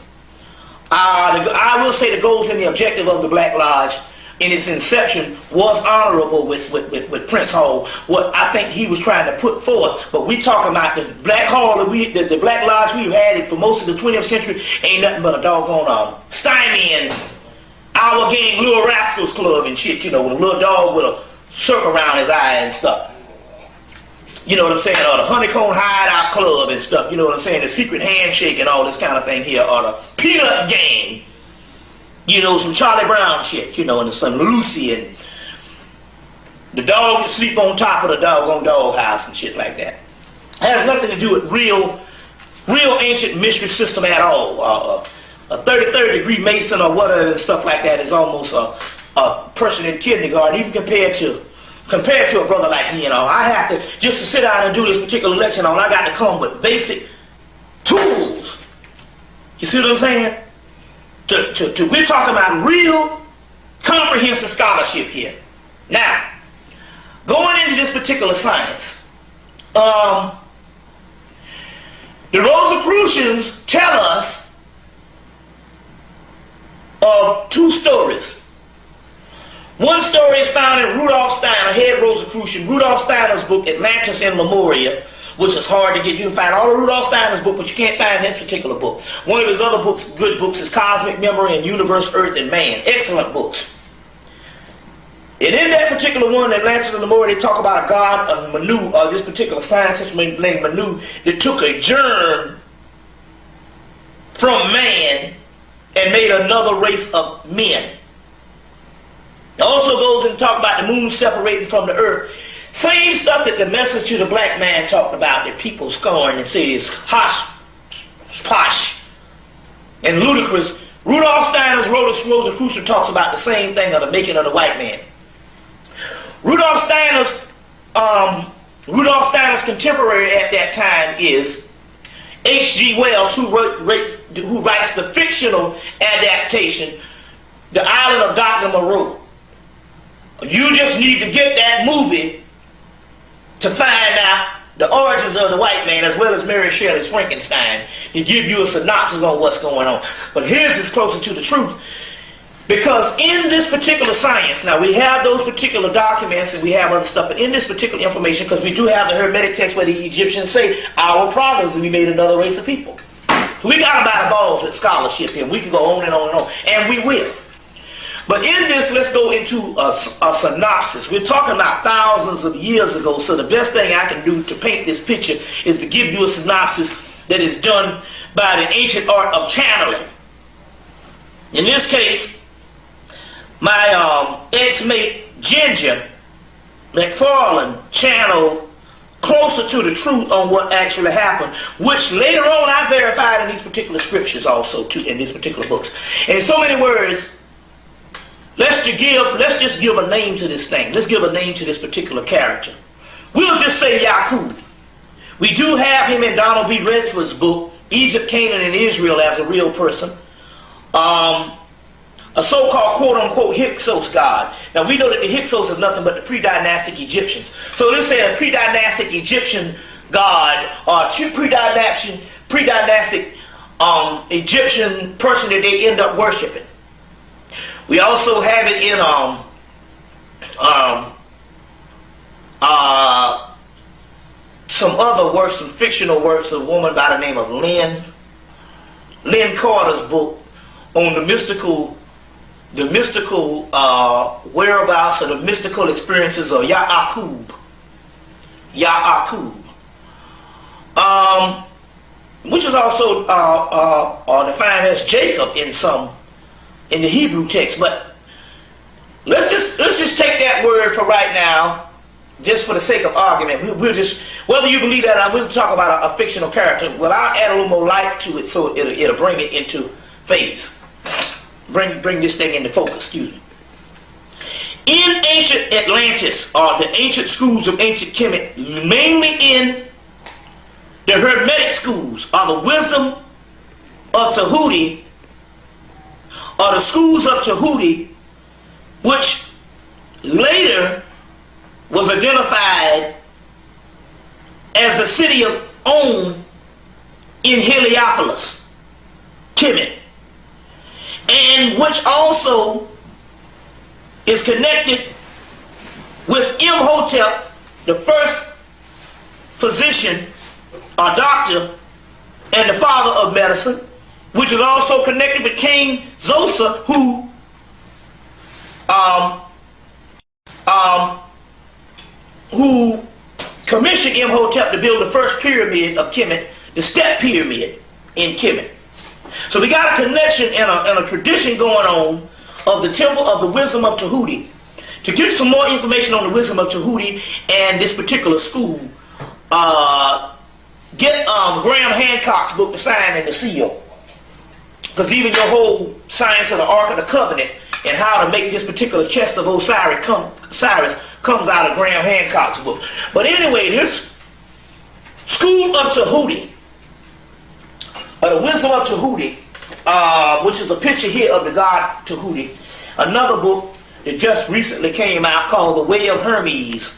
I will say the goals and the objective of the Black Lodge in its inception was honorable with Prince Hall, what I think he was trying to put forth. But we talking about the Black Hall, the Black Lodge we've had for most of the 20th century ain't nothing but a doggone stymie and our gang, Little Rascals Club and shit, you know, with a little dog with a circle around his eye and stuff. You know what I'm saying? Or the Honeycomb Hideout Club and stuff, you know what I'm saying? The Secret Handshake and all this kind of thing here. Or the Peanuts Gang. You know, some Charlie Brown shit, you know, and some Lucy and the dog that sleep on top of the doggone doghouse and shit like that. It has nothing to do with real ancient mystery system at all. A 33rd degree Mason or whatever and stuff like that is almost a person in kindergarten, even compared to a brother like me. You know, I have to, just to sit down and do this particular lecture on, I got to come with basic tools. You see what I'm saying? We're talking about real comprehensive scholarship here. Now, going into this particular science, the Rosicrucians tell us of two stories. One story is found in Rudolf Steiner, head Rosicrucian, Rudolf Steiner's book, Atlantis in Memoria, which is hard to get. You can find all of Rudolf Steiner's book, but you can't find that particular book. One of his other books, good books, is Cosmic Memory and Universe, Earth, and Man. Excellent books. And in that particular one, Atlantis in Memoria, they talk about a god, Manu, or this particular scientist named Manu, that took a germ from man and made another race of men. It also goes and talk about the moon separating from the earth. Same stuff that the Message to the Black Man talked about, that people scorn and say is hosh, posh, and ludicrous. Rudolf Steiner's Rosicrucian talks about the same thing of the making of the white man. Rudolf Steiner's contemporary at that time is H.G. Wells, who writes the fictional adaptation, The Island of Dr. Moreau. You just need to get that movie to find out the origins of the white man, as well as Mary Shelley's Frankenstein, to give you a synopsis on what's going on. But his is closer to the truth. Because in this particular science, now we have those particular documents and we have other stuff, but in this particular information, because we do have the Hermetic text where the Egyptians say, our problems, and we made another race of people. So we got about balls with scholarship here. We can go on and on and on, and we will. But in this, let's go into a synopsis. We're talking about thousands of years ago, so the best thing I can do to paint this picture is to give you a synopsis that is done by the ancient art of channeling. In this case, my ex-mate Ginger McFarland channeled closer to the truth on what actually happened, which later on I verified in these particular scriptures also, too, in these particular books. And in so many words, let's just give a name to this thing. Let's give a name to this particular character. We'll just say Yaqub. We do have him in Donald B. Redford's book, Egypt, Canaan, and Israel, as a real person. A so-called quote-unquote Hyksos god. Now we know that the Hyksos is nothing but the pre-dynastic Egyptians. So let's say a pre-dynastic Egyptian god, or pre-dynastic Egyptian person that they end up worshiping. We also have it in some other works, some fictional works of a woman by the name of Lynn Carter's book on the mystical whereabouts or the mystical experiences of Yaqub, which is also defined as Jacob in the Hebrew text. But let's just take that word for right now, just for the sake of argument. We'll just, whether you believe that, we'll talk about a fictional character. Well, I'll add a little more light to it, so it'll bring it into phase. Bring this thing into focus, excuse me. In ancient Atlantis, or the ancient schools of ancient Kemet, mainly in the Hermetic schools, or the wisdom of Tahuti, or the schools of Tahuti, which later was identified as the city of On in Heliopolis, Kemet, and which also is connected with Imhotep, the first physician or doctor and the father of medicine, which is also connected with King Zoser, who who commissioned Imhotep to build the first pyramid of Kemet, the step pyramid in Kemet. So we got a connection and a tradition going on of the temple of the wisdom of Tahuti. To get some more information on the wisdom of Tahuti and this particular school, get Graham Hancock's book, The Sign and the Seal. Because even your whole science of the Ark of the Covenant and how to make this particular chest of Osiris comes out of Graham Hancock's book. But anyway, this school of Tahuti, or the wisdom of Tahuti, which is a picture here of the god Tahuti. Another book that just recently came out called The Way of Hermes.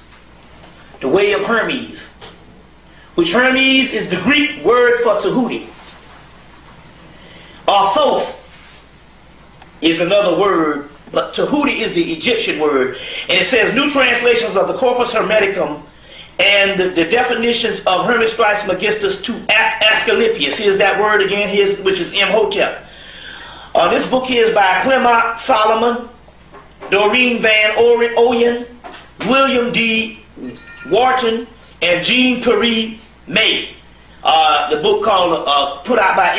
The Way of Hermes. Which Hermes is the Greek word for Tahuti. Thoth is another word, but Tahuti is the Egyptian word. And it says new translations of the Corpus Hermeticum and the definitions of Hermes Trismegistus to Asclepius. Here's that word again, which is Imhotep. This book is by Clement Solomon, Doreen Van Oyen, William D. Wharton, and Jean Pierre May. The book called, put out by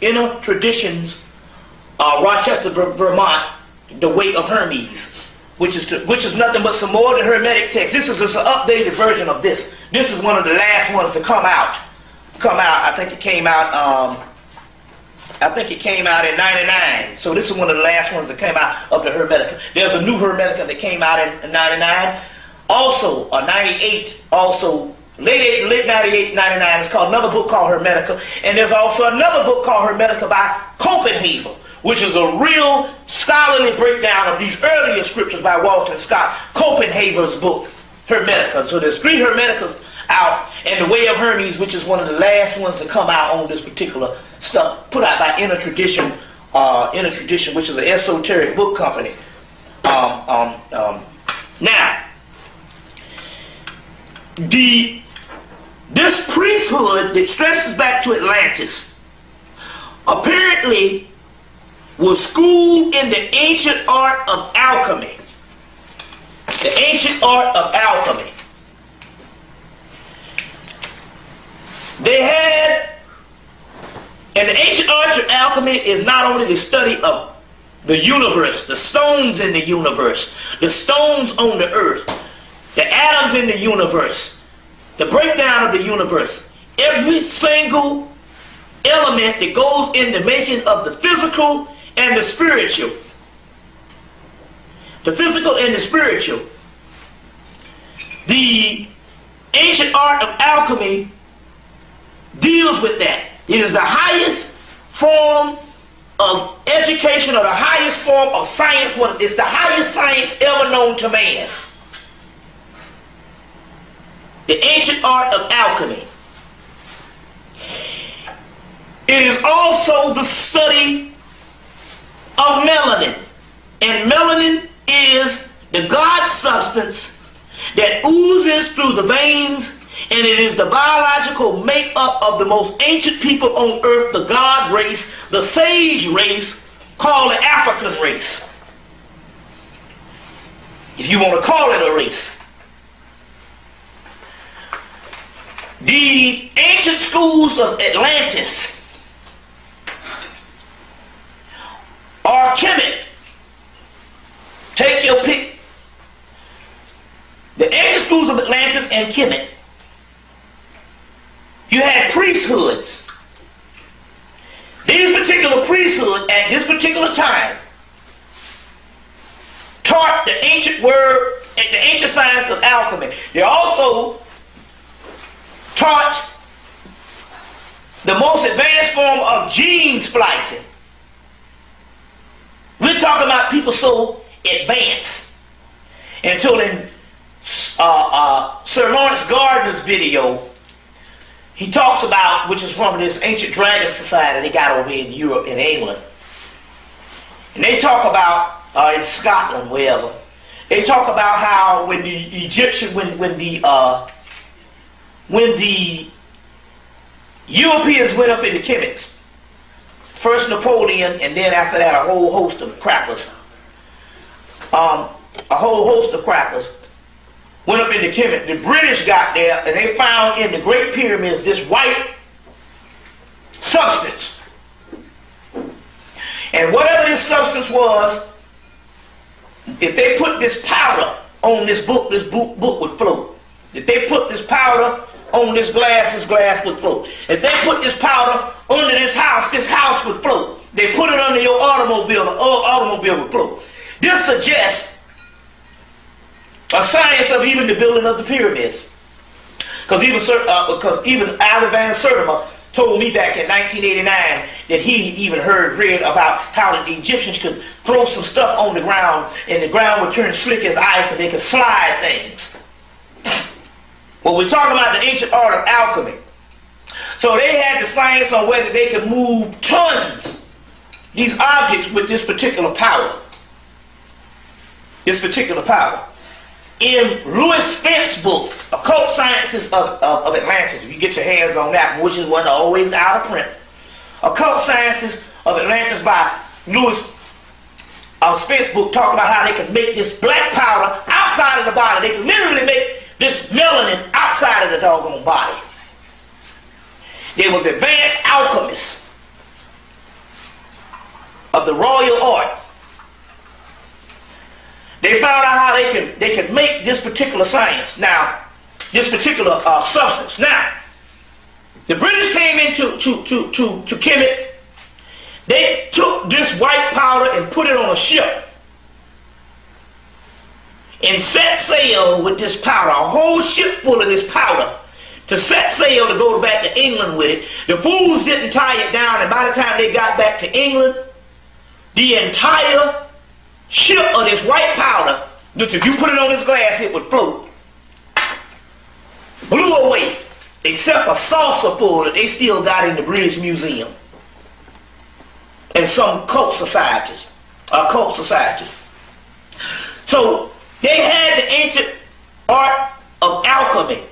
Inner Traditions, Rochester, Vermont, The Way of Hermes, which is nothing but some more than Hermetic text. This is just an updated version of this. This is one of the last ones to come out. I think it came out. I think it came out in '99. So this is one of the last ones that came out of the Hermetica. There's a new Hermetica that came out in '99. Also, '98. Also. Late 98, 99, it's called another book called Hermetica. And there's also another book called Hermetica by Copenhagen, which is a real scholarly breakdown of these earlier scriptures by Walter Scott. Copenhagen's book, Hermetica. So there's 3 Hermeticas out, and The Way of Hermes, which is one of the last ones to come out on this particular stuff, put out by Inner Tradition, which is an esoteric book company. Now, this priesthood that stretches back to Atlantis apparently was schooled in the ancient art of alchemy. The ancient art of alchemy. They had, and the ancient art of alchemy is not only the study of the universe, the stones in the universe, the stones on the earth, the atoms in the universe, the breakdown of the universe, every single element that goes in the making of the physical and the spiritual. The physical and the spiritual. The ancient art of alchemy deals with that. It is the highest form of education, or the highest form of science. It's the highest science ever known to man. The ancient art of alchemy. It is also the study of melanin. And melanin is the God substance that oozes through the veins, and it is the biological makeup of the most ancient people on earth, the God race, the sage race, called the African race. If you want to call it a race. The ancient schools of Atlantis or Kemet, take your pick. The ancient schools of Atlantis and Kemet, you had priesthoods. These particular priesthoods at this particular time taught the ancient word, the ancient science of alchemy. They also taught the most advanced form of gene splicing. We're talking about people so advanced. Until in Sir Lawrence Gardner's video, he talks about, which is from this ancient dragon society they got over in Europe and England. And they talk about, in Scotland, wherever, they talk about how when the Egyptian, when the Europeans went up into Kemet, first Napoleon, and then after that a whole host of crackers, a whole host of crackers, went up into Kemet. The British got there and they found in the Great Pyramids this white substance. And whatever this substance was, if they put this powder on this book would float. If they put this powder on this glass would float. If they put this powder under this house would float. They put it under your automobile, the automobile would float. This suggests a science of even the building of the pyramids. Because even Alvin Van Sertima told me back in 1989 that he even read about how the Egyptians could throw some stuff on the ground and the ground would turn slick as ice and they could slide things. Well, we're talking about the ancient art of alchemy. So they had the science on whether they could move tons, these objects with this particular power. This particular power. In Louis Spence's book, Occult Sciences of Atlantis, if you get your hands on that, which is one always out of print, Occult Sciences of Atlantis by Louis Spence's book, talking about how they could make this black powder outside of the body. They could literally make this melanin outside of the doggone body. There was advanced alchemists of the royal art. They found out how they could make this particular science. Now, this particular substance. Now, the British came into to Kemet. They took this white powder and put it on a ship and set sail with this powder, a whole ship full of this powder, to set sail to go back to England with it. The fools didn't tie it down, and by the time they got back to England, the entire ship of this white powder, look, if you put it on this glass, it would float, blew away, except a saucer full that they still got in the British Museum and some cult societies. So they had the ancient art of alchemy,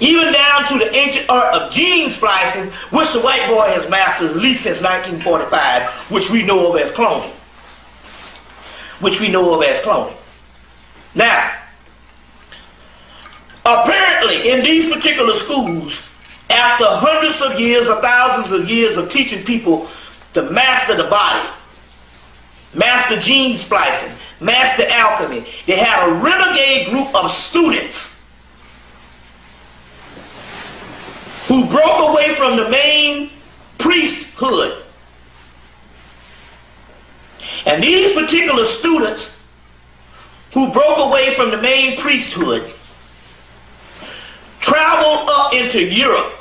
even down to the ancient art of gene splicing, which the white boy has mastered at least since 1945, which we know of as cloning. Now, apparently in these particular schools, after hundreds of years or thousands of years of teaching people to master the body, master gene splicing, master alchemy, they had a renegade group of students who broke away from the main priesthood. And these particular students who broke away from the main priesthood traveled up into Europe,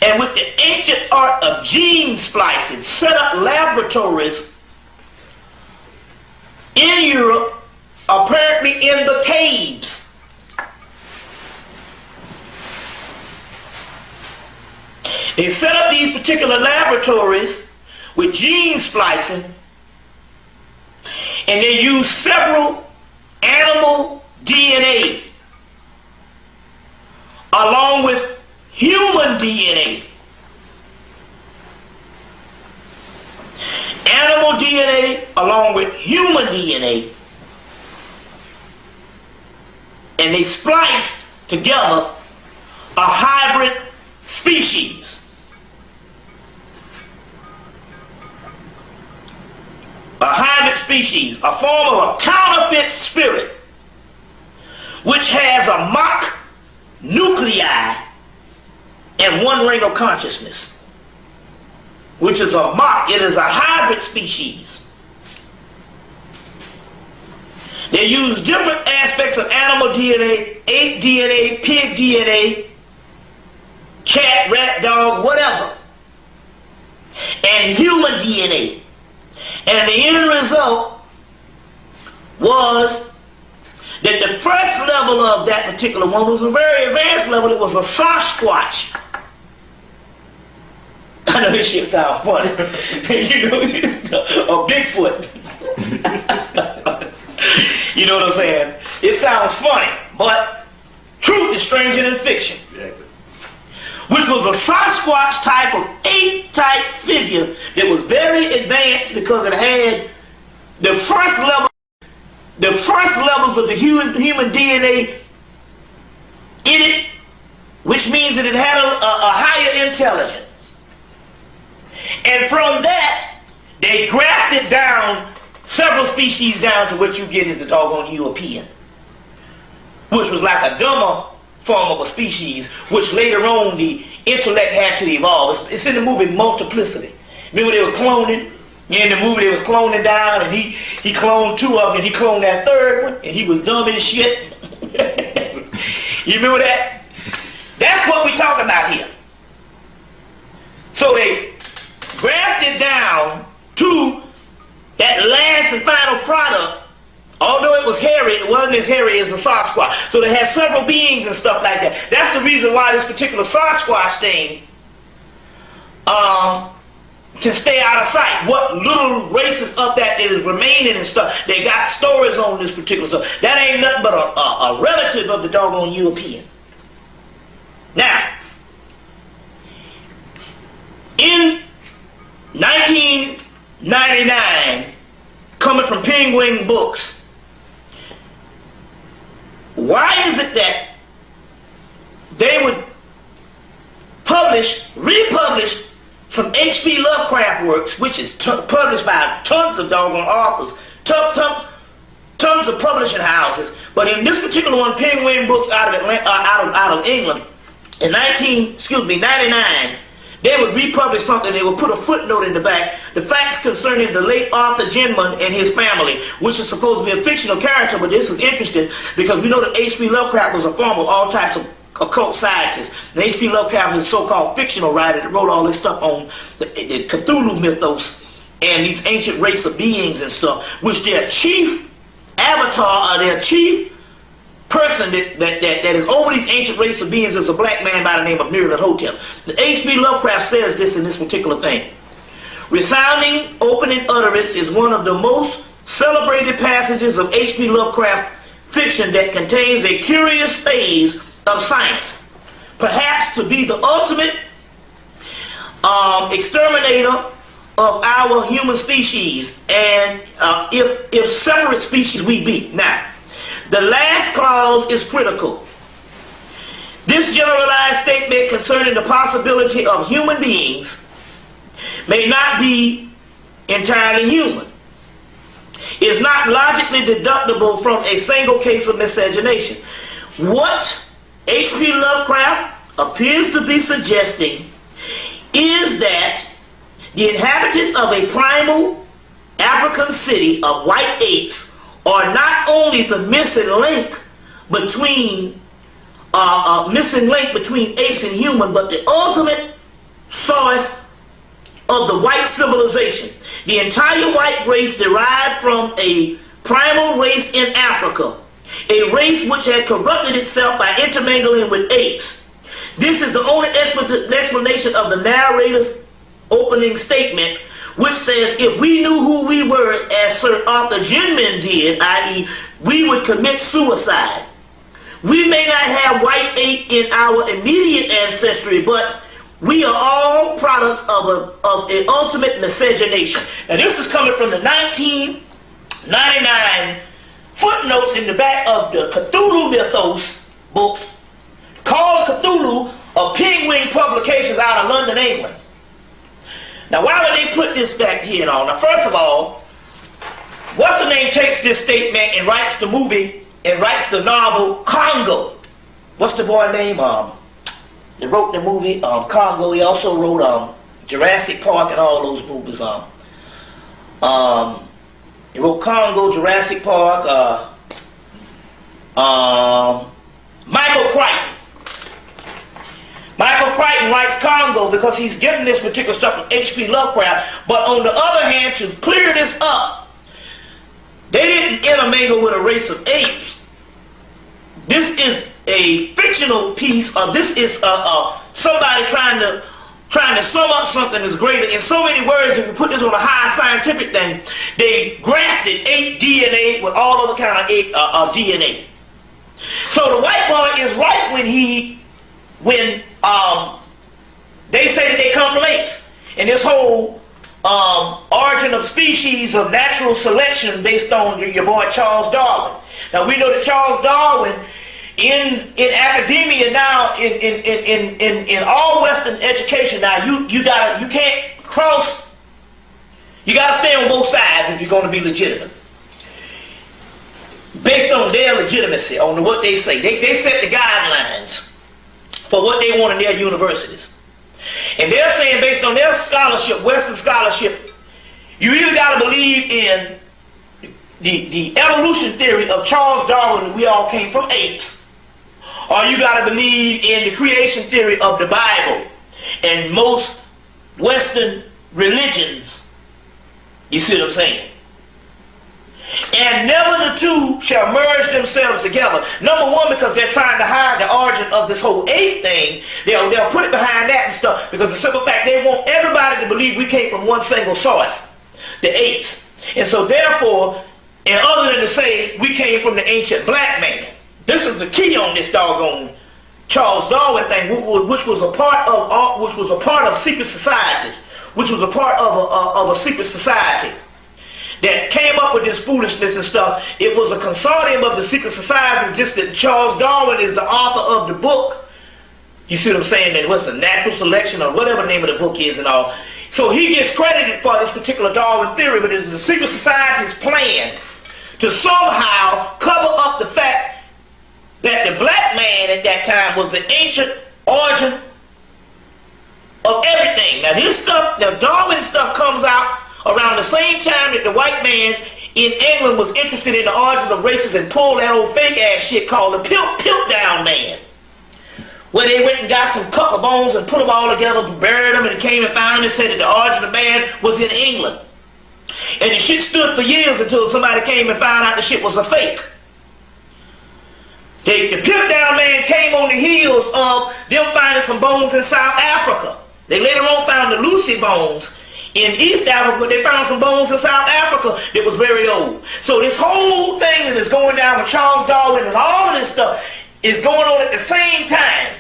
and with the ancient art of gene splicing set up laboratories in Europe, apparently in the caves. They set up these particular laboratories with gene splicing, and they used several animal DNA along with human DNA. Animal DNA along with human DNA, and they spliced together a hybrid species. A hybrid species, a form of a counterfeit spirit, which has a mock nuclei and one ring of consciousness, which is a mock. It is a hybrid species. They use different aspects of animal DNA, ape DNA, pig DNA, cat, rat, dog, whatever, and human DNA. And the end result was that the first level of that particular one was a very advanced level. It was a Sasquatch. I know this shit sounds funny. You know, a Bigfoot. You know what I'm saying? It sounds funny, but truth is stranger than fiction. Exactly. which was a Sasquatch type of ape-type figure that was very advanced because it had the first levels of the human DNA in it, which means that it had a higher intelligence. And from that, they grafted down several species down to what you get is the doggone European, which was like a dumber form of a species, which later on the intellect had to evolve. It's in the movie Multiplicity. Remember they was cloning? In the movie they was cloning down, and he cloned two of them, and he cloned that third one, and he was dumb as shit. You remember that? That's what we talking about here. So they grafted down to that last and final product. Although it was hairy, it wasn't as hairy as the Sasquatch. So they had several beings and stuff like that. That's the reason why this particular Sasquatch thing can stay out of sight. What little races of that is remaining and stuff, they got stories on this particular stuff. That ain't nothing but a relative of the doggone European. Now, in 1999, coming from Penguin Books, why is it that they would republish some H.P. Lovecraft works, which is published by tons of doggone authors, tons of publishing houses, but in this particular one, Penguin Books out of England, in 99, they would republish something. They would put a footnote in the back, the facts concerning the late Arthur Ginman and his family, which is supposed to be a fictional character, but this is interesting because we know that H.P. Lovecraft was a form of all types of occult scientists. And H.P. Lovecraft was a so-called fictional writer that wrote all this stuff on the Cthulhu mythos and these ancient race of beings and stuff, which their chief avatar or their chief person that is over these ancient race of beings is a black man by the name of Nyarlathotep. The H.P. Lovecraft says this in this particular thing. Resounding opening utterance is one of the most celebrated passages of H.P. Lovecraft fiction that contains a curious phase of science, perhaps to be the ultimate exterminator of our human species, and if separate species we be. Now, the last clause is critical. This generalized statement concerning the possibility of human beings may not be entirely human. Is not logically deductible from a single case of miscegenation. What H.P. Lovecraft appears to be suggesting is that the inhabitants of a primal African city of white apes are not only the missing link between apes and human, but the ultimate source of the white civilization. The entire white race derived from a primal race in Africa, a race which had corrupted itself by intermingling with apes. This is the only explanation of the narrator's opening statement, which says, if we knew who we were as Sir Arthur Ginman did, i.e. we would commit suicide. We may not have white ape in our immediate ancestry, but we are all products of an ultimate miscegenation. Now this is coming from the 1999 footnotes in the back of the Cthulhu Mythos book called Cthulhu of Penguin Publications out of London, England. Now why would they put this back here on? Now first of all, what's the name takes this statement and writes the movie and writes the novel Congo. What's the boy name? He wrote the movie Congo. He also wrote Jurassic Park and all those movies. He wrote Congo, Jurassic Park, Michael Crichton. Michael Crichton writes Congo because he's getting this particular stuff from H.P. Lovecraft. But on the other hand, to clear this up, they didn't intermingle with a race of apes. This is a fictional piece, or this is somebody trying to sum up something that's greater. In so many words, if you put this on a high scientific thing, they grafted ape DNA with all other kind of ape DNA. So the white boy is right when They say that they come from apes. And this whole origin of species of natural selection based on your boy Charles Darwin. Now we know that Charles Darwin in academia now, in all Western education now, you can't cross, you gotta stay on both sides if you're gonna be legitimate. Based on their legitimacy, on what they say. They set the guidelines for what they want in their universities. And they're saying based on their scholarship, Western scholarship, you either got to believe in the evolution theory of Charles Darwin, that we all came from apes, or you got to believe in the creation theory of the Bible and most Western religions. You see what I'm saying? And never the two shall merge themselves together. Number one, because they're trying to hide the origin of this whole ape thing. They'll put it behind that and stuff, because the simple fact, they want everybody to believe we came from one single source, the apes. And so therefore, and other than to say we came from the ancient black man, this is the key on this doggone Charles Darwin thing, which was a part of secret societies, which was a part of a secret society that came up with this foolishness and stuff. It was a consortium of the secret societies, just that Charles Darwin is the author of the book. You see what I'm saying? And what's the natural selection or whatever the name of the book is and all. So he gets credited for this particular Darwin theory, but it's the secret society's plan to somehow cover up the fact that the black man at that time was the ancient origin of everything. Now this stuff, the Darwin stuff comes out around the same time that the white man in England was interested in the origin of races and pulled that old fake ass shit called the Piltdown Man, where they went and got some couple of bones and put them all together, buried them, and came and found them and said that the origin of man was in England. And the shit stood for years until somebody came and found out the shit was a fake. The Piltdown Man came on the heels of them finding some bones in South Africa. They later on found the Lucy bones in East Africa, but they found some bones in South Africa that was very old. So this whole thing that is going down with Charles Darwin and all of this stuff is going on at the same time,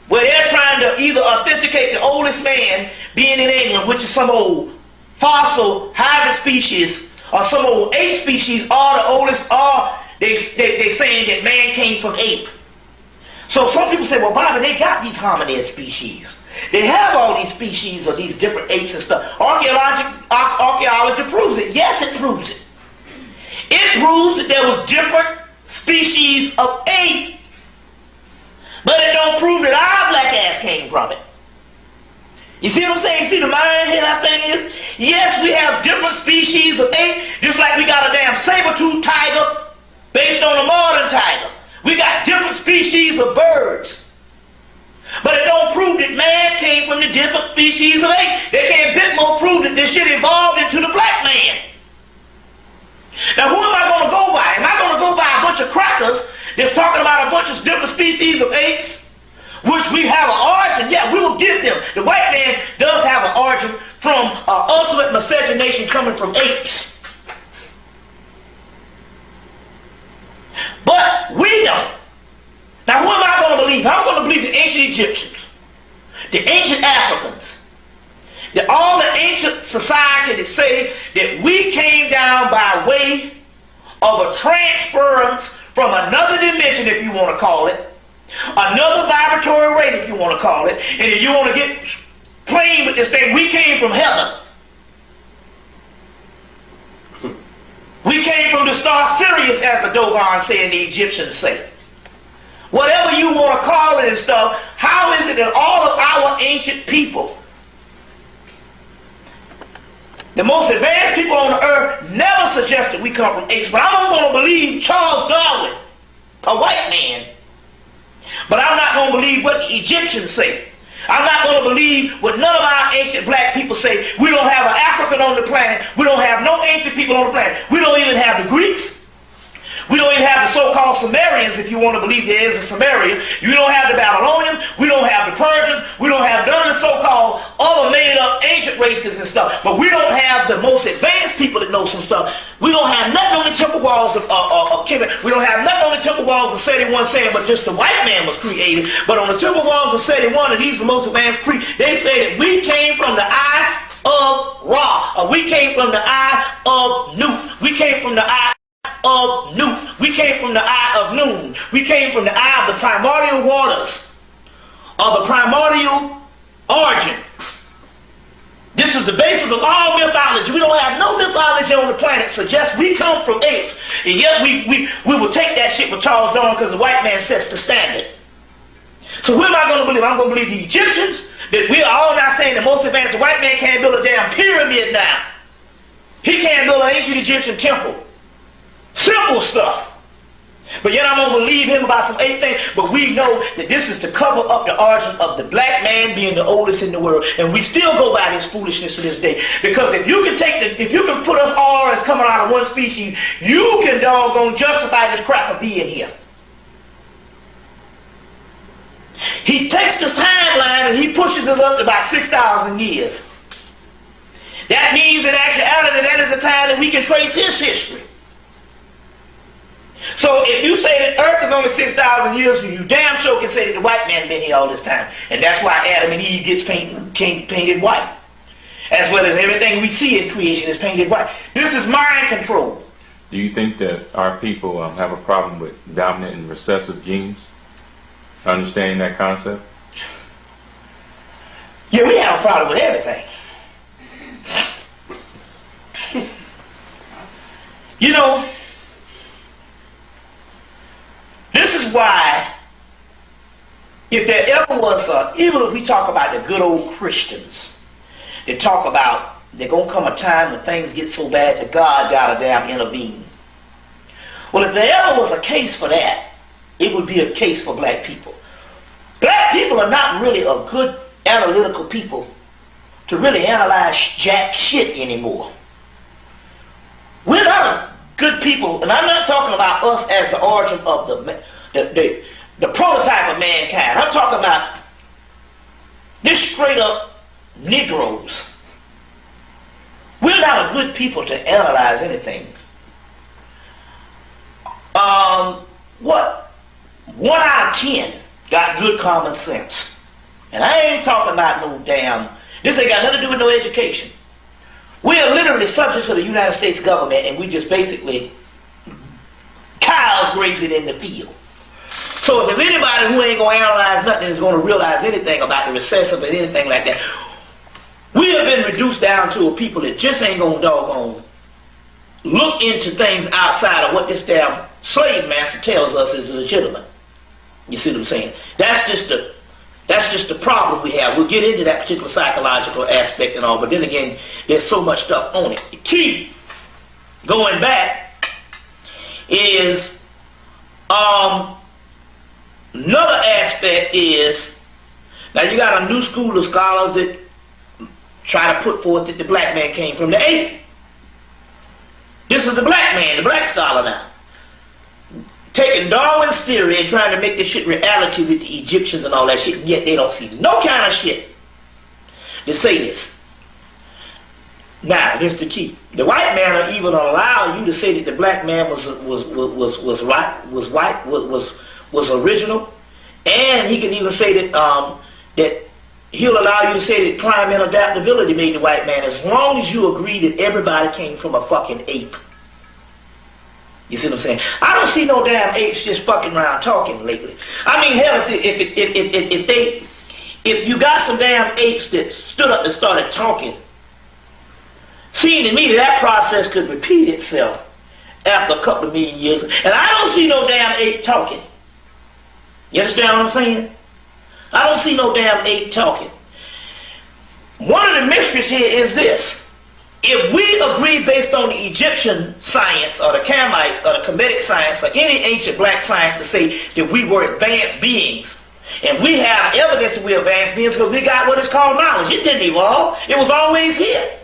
where they're trying to either authenticate the oldest man being in England, which is some old fossil hybrid species, or some old ape species, or the oldest, or they saying that man came from ape. So some people say, well, Bobby, they got these hominid species. They have all these species of these different apes and stuff. Archaeology proves it. Yes, it proves it. It proves that there was different species of ape, but it don't prove that our black ass came from it. You see what I'm saying? See the mind here that thing is? Yes, we have different species of ape, just like we got a damn saber-toothed tiger based on a modern tiger. We got different species of birds. But it don't prove that man came from the different species of ape. They can't bit more prove that this shit evolved into the black man. Now who am I going to go by? Am I going to go by a bunch of crackers that's talking about a bunch of different species of apes, which we have an origin? Yeah, we will give them. The white man does have an origin from ultimate miscegenation coming from apes. But we don't. Now who am I going to believe? I'm going to believe the ancient Egyptians, the ancient Africans, all the ancient society that say that we came down by way of a transference from another dimension, if you want to call it, another vibratory rate, if you want to call it, and if you want to get plain with this thing, we came from heaven. We came from the star Sirius, as the Dogon say and the Egyptians say. Whatever you want to call it and stuff, how is it that all of our ancient people, the most advanced people on the earth, never suggested we come from apes? But I'm going to believe Charles Darwin, a white man. But I'm not going to believe what the Egyptians say. I'm not going to believe what none of our ancient black people say. We don't have an African on the planet. We don't have no ancient people on the planet. We don't even have the Greeks. We don't even have the so-called Sumerians, if you want to believe there is a Samaria. You don't have the Babylonians. We don't have the Persians. We don't have none of the so-called other made-up ancient races and stuff. But we don't have the most advanced people that know some stuff. We don't have nothing on the temple walls of Kemet. We don't have nothing on the temple walls of 71 saying, but just the white man was created. But on the temple walls of 71, and these are the most advanced they say that we came from the eye of Ra, or we came from the eye of Nut. We came from the eye of Nut. We came from the eye of Noon. We came from the eye of the primordial waters, of the primordial origin. This is the basis of all mythology. We don't have no mythology on the planet suggests we come from apes, and yet we will take that shit with Charles Darwin because the white man sets the standard. So who am I going to believe? I'm going to believe the Egyptians. That we are all not saying the most advanced. The white man can't build a damn pyramid now. He can't build an ancient Egyptian temple. Simple stuff. But yet I'm going to believe him about some ape things. But we know that this is to cover up the origin of the black man being the oldest in the world. And we still go by this foolishness to this day. Because if you can if you can put us all as coming out of one species, you can doggone justify this crap of being here. He takes this timeline and he pushes it up to about 6,000 years. That means in actuality that is the time that we can trace his history. So if you say that Earth is only 6,000 years, you damn sure can say that the white man been here all this time. And that's why Adam and Eve gets painted white. As well as everything we see in creation is painted white. This is mind control. Do you think that our people have a problem with dominant and recessive genes? Understanding that concept? Yeah, we have a problem with everything. You know, this is why, if there ever was even if we talk about the good old Christians, they talk about there's going to come a time when things get so bad that God got to damn intervene. Well, if there ever was a case for that, it would be a case for black people. Black people are not really a good analytical people to really analyze jack shit anymore. We're not a good people, and I'm not talking about us as the origin of the prototype of mankind. I'm talking about this straight up Negroes. We're not a good people to analyze anything. What? 1 out of 10 got good common sense. And I ain't talking about no damn, this ain't got nothing to do with no education. We are literally subjects of the United States government, and we just basically cows grazing in the field. So if there's anybody who ain't going to analyze nothing, is going to realize anything about the recessive or anything like that, we have been reduced down to a people that just ain't going to doggone look into things outside of what this damn slave master tells us is legitimate. You see what I'm saying? That's just the problem we have. We'll get into that particular psychological aspect and all, but then again, there's so much stuff on it. The key, going back, is another aspect is, now you got a new school of scholars that try to put forth that the black man came from the ape. This is the black man, the black scholar now. Taking Darwin's theory and trying to make this shit reality with the Egyptians and all that shit, and yet they don't see no kind of shit to say this. Now, this is the key. The white man will even allow you to say that the black man was original, and he can even say that that he'll allow you to say that climate adaptability made the white man, as long as you agree that everybody came from a fucking ape. You see what I'm saying? I don't see no damn apes just fucking around talking lately. I mean, hell, if you got some damn apes that stood up and started talking, seeing to me that process could repeat itself after a couple of million years. And I don't see no damn ape talking. You understand what I'm saying? I don't see no damn ape talking. One of the mysteries here is this. If we agree based on the Egyptian science or the Camite or the Kemetic science or any ancient black science to say that we were advanced beings, and we have evidence that we're advanced beings because we got what is called knowledge. It didn't evolve. It was always here.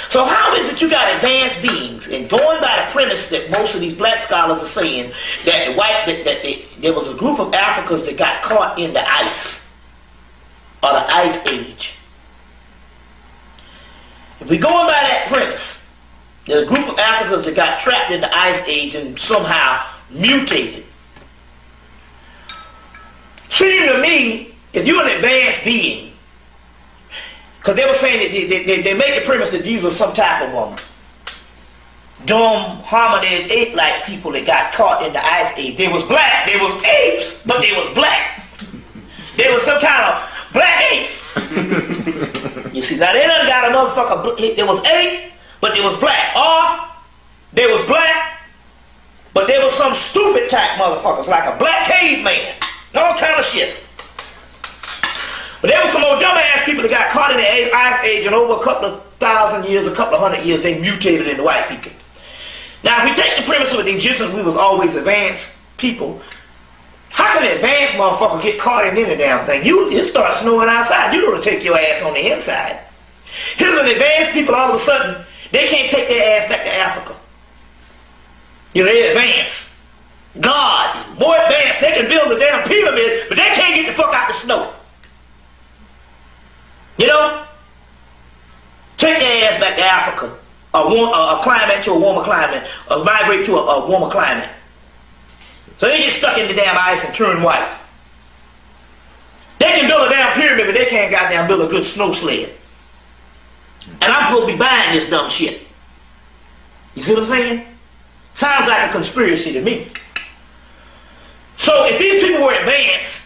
So how is it you got advanced beings? And going by the premise that most of these black scholars are saying that there was a group of Africans that got caught in the ice, or the ice age. If we're going by that premise, there's a group of Africans that got trapped in the ice age and somehow mutated. Seems to me, if you're an advanced being, because they were saying that they made the premise that these were some type of dumb hominid ape-like people that got caught in the ice age. They was black, they was apes, but they was black. They was some kind of black ape. You see, now they done got a motherfucker, there was ape, but they was black. Or they was black, but they was some stupid type motherfuckers, like a black caveman. All kind of shit. But there were some old dumbass people that got caught in the ice age, and over a couple of thousand years, a couple of hundred years, they mutated into white people. Now, if we take the premise of the Egyptians, we was always advanced people. How can an advanced motherfucker get caught in any damn thing? It starts snowing outside. You don't take your ass on the inside. Here's an advanced people, all of a sudden, they can't take their ass back to Africa. You know, they're advanced. Gods, more advanced. They can build a damn pyramid, but they can't get the fuck out the snow. You know? Take their ass back to Africa. A climate to a warmer climate. Or migrate to a warmer climate. So they get stuck in the damn ice and turn white. They can build a damn pyramid, but they can't goddamn build a good snow sled. And I'm supposed to be buying this dumb shit. You see what I'm saying? Sounds like a conspiracy to me. So if these people were advanced,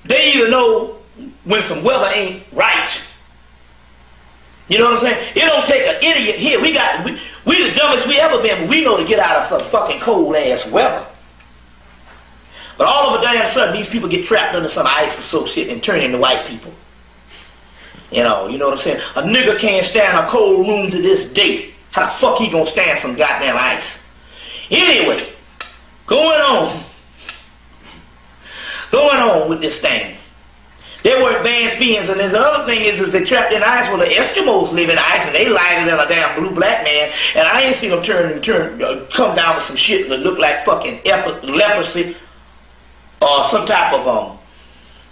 they either know when some weather ain't right. You know what I'm saying? It don't take an idiot here. We the dumbest we ever been, but we know to get out of some fucking cold ass weather. But all of a damn sudden, these people get trapped under some ice or so shit and turn into white people. You know what I'm saying? A nigga can't stand a cold room to this day. How the fuck he gonna stand some goddamn ice? Anyway, going on with this thing. They were advanced beings, and then the other thing is they trapped in ice. Well, the Eskimos live in ice, and they lighter than a damn blue black man. And I ain't seen them come down with some shit that look like fucking leprosy or some type of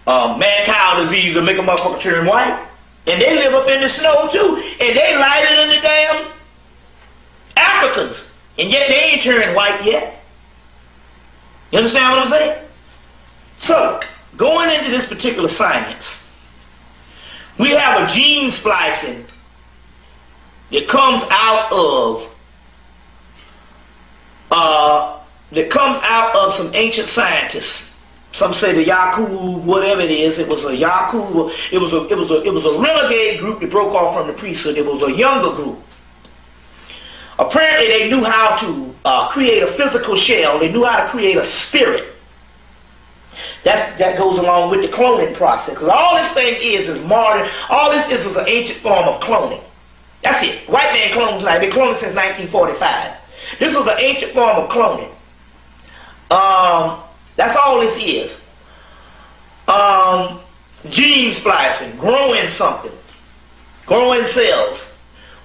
mad cow disease that make a motherfucker turn white. And they live up in the snow too, and they lighter than the damn Africans, and yet they ain't turned white yet. You understand what I'm saying? So, going into this particular science, we have a gene splicing that comes out of some ancient scientists. Some say the Yakub, whatever it is. It was a Yakub. It was a renegade group that broke off from the priesthood. It was a younger group. Apparently, they knew how to create a physical shell. They knew how to create a spirit. That goes along with the cloning process. Because all this thing is modern. All this is an ancient form of cloning. That's it. White man clones, like been cloning since 1945. This was an ancient form of cloning. That's all this is. Gene splicing, growing something, growing cells.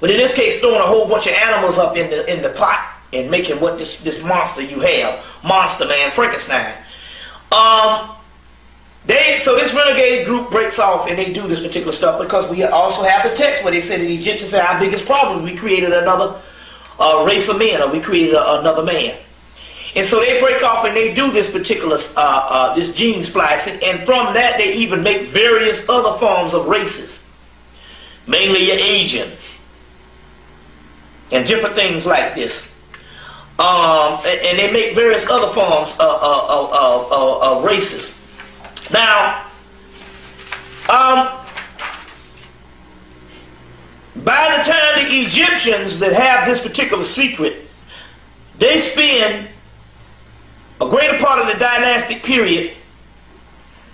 But in this case, throwing a whole bunch of animals up in the pot and making what this monster you have, Monster Man, Frankenstein. So this renegade group breaks off and they do this particular stuff because we also have the text where they say the Egyptians said our biggest problem, we created another race of men, or we created another man. And so they break off and they do this particular, this gene splicing, and from that they even make various other forms of races. Mainly your Asian. And different things like this. And they make various other forms of races. Now, by the time the Egyptians that have this particular secret, they spend a greater part of the dynastic period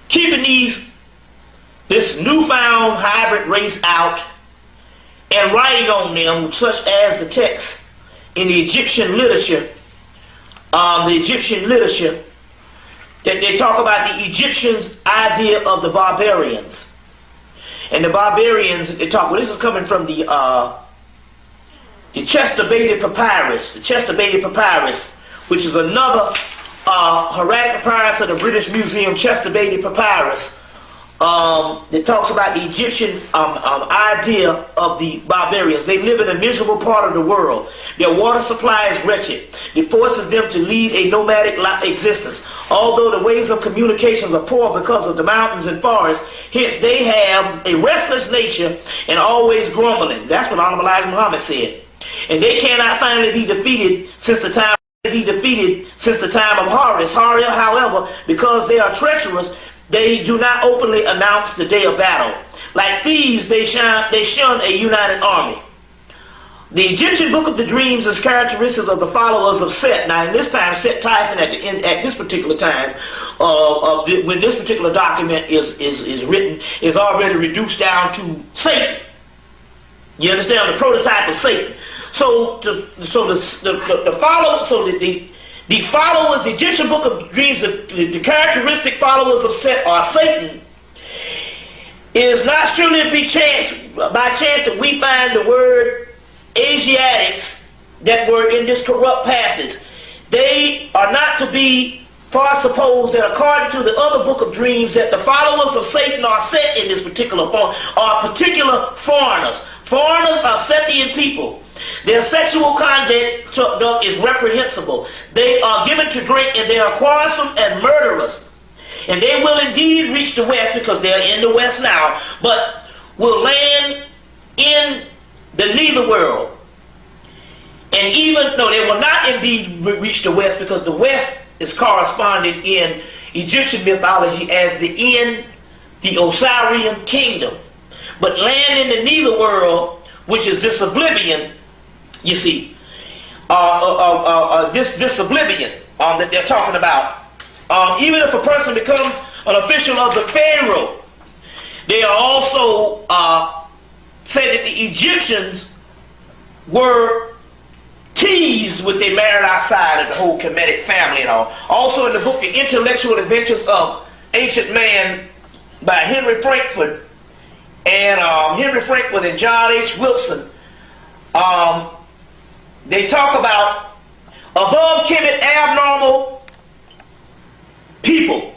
keeping this newfound hybrid race out and writing on them, such as the text in the Egyptian literature, that they talk about the Egyptians' idea of the barbarians. And the barbarians, they talk, well, this is coming from the the Chesterbated Papyrus. The Chesterbated Papyrus, which is another hieratic papyrus of the British Museum, Chesterbated Papyrus, that talks about the Egyptian idea of the barbarians. They live in a miserable part of the world. Their water supply is wretched. It forces them to lead a nomadic existence. Although the ways of communications are poor because of the mountains and forests, hence they have a restless nature and always grumbling. That's what Honorable Elijah Muhammad said. And they cannot finally be defeated since the time of Horus. However, because they are treacherous, they do not openly announce the day of battle. Like thieves, they shun a united army. The Egyptian Book of the Dreams is characteristic of the followers of Set. Now, in this time, Set Typhon at this particular time, when this particular document is written, is already reduced down to Satan. You understand? The prototype of Satan. The followers, the Egyptian Book of Dreams, the characteristic followers of Set or Satan, is not surely by chance that we find the word Asiatics that were in this corrupt passage. They are not to be far supposed that according to the other Book of Dreams that the followers of Satan are Set in this particular form, are particular foreigners. Foreigners are Sethian people. Their sexual conduct is reprehensible. They are given to drink and they are quarrelsome and murderous. And they will indeed reach the west because they're in the west now, but will land in the nether world. And even though they will not indeed reach the west because the west is corresponded in Egyptian mythology as the end, the Osirian kingdom. But land in the nether world, which is this oblivion, you see, this oblivion that they're talking about. Even if a person becomes an official of the Pharaoh, they are also said that the Egyptians were teased with they married outside of the whole Kemetic family and all. Also in the book, The Intellectual Adventures of Ancient Man by Henry Frankfurt and John H. Wilson, they talk about above Kemet abnormal people.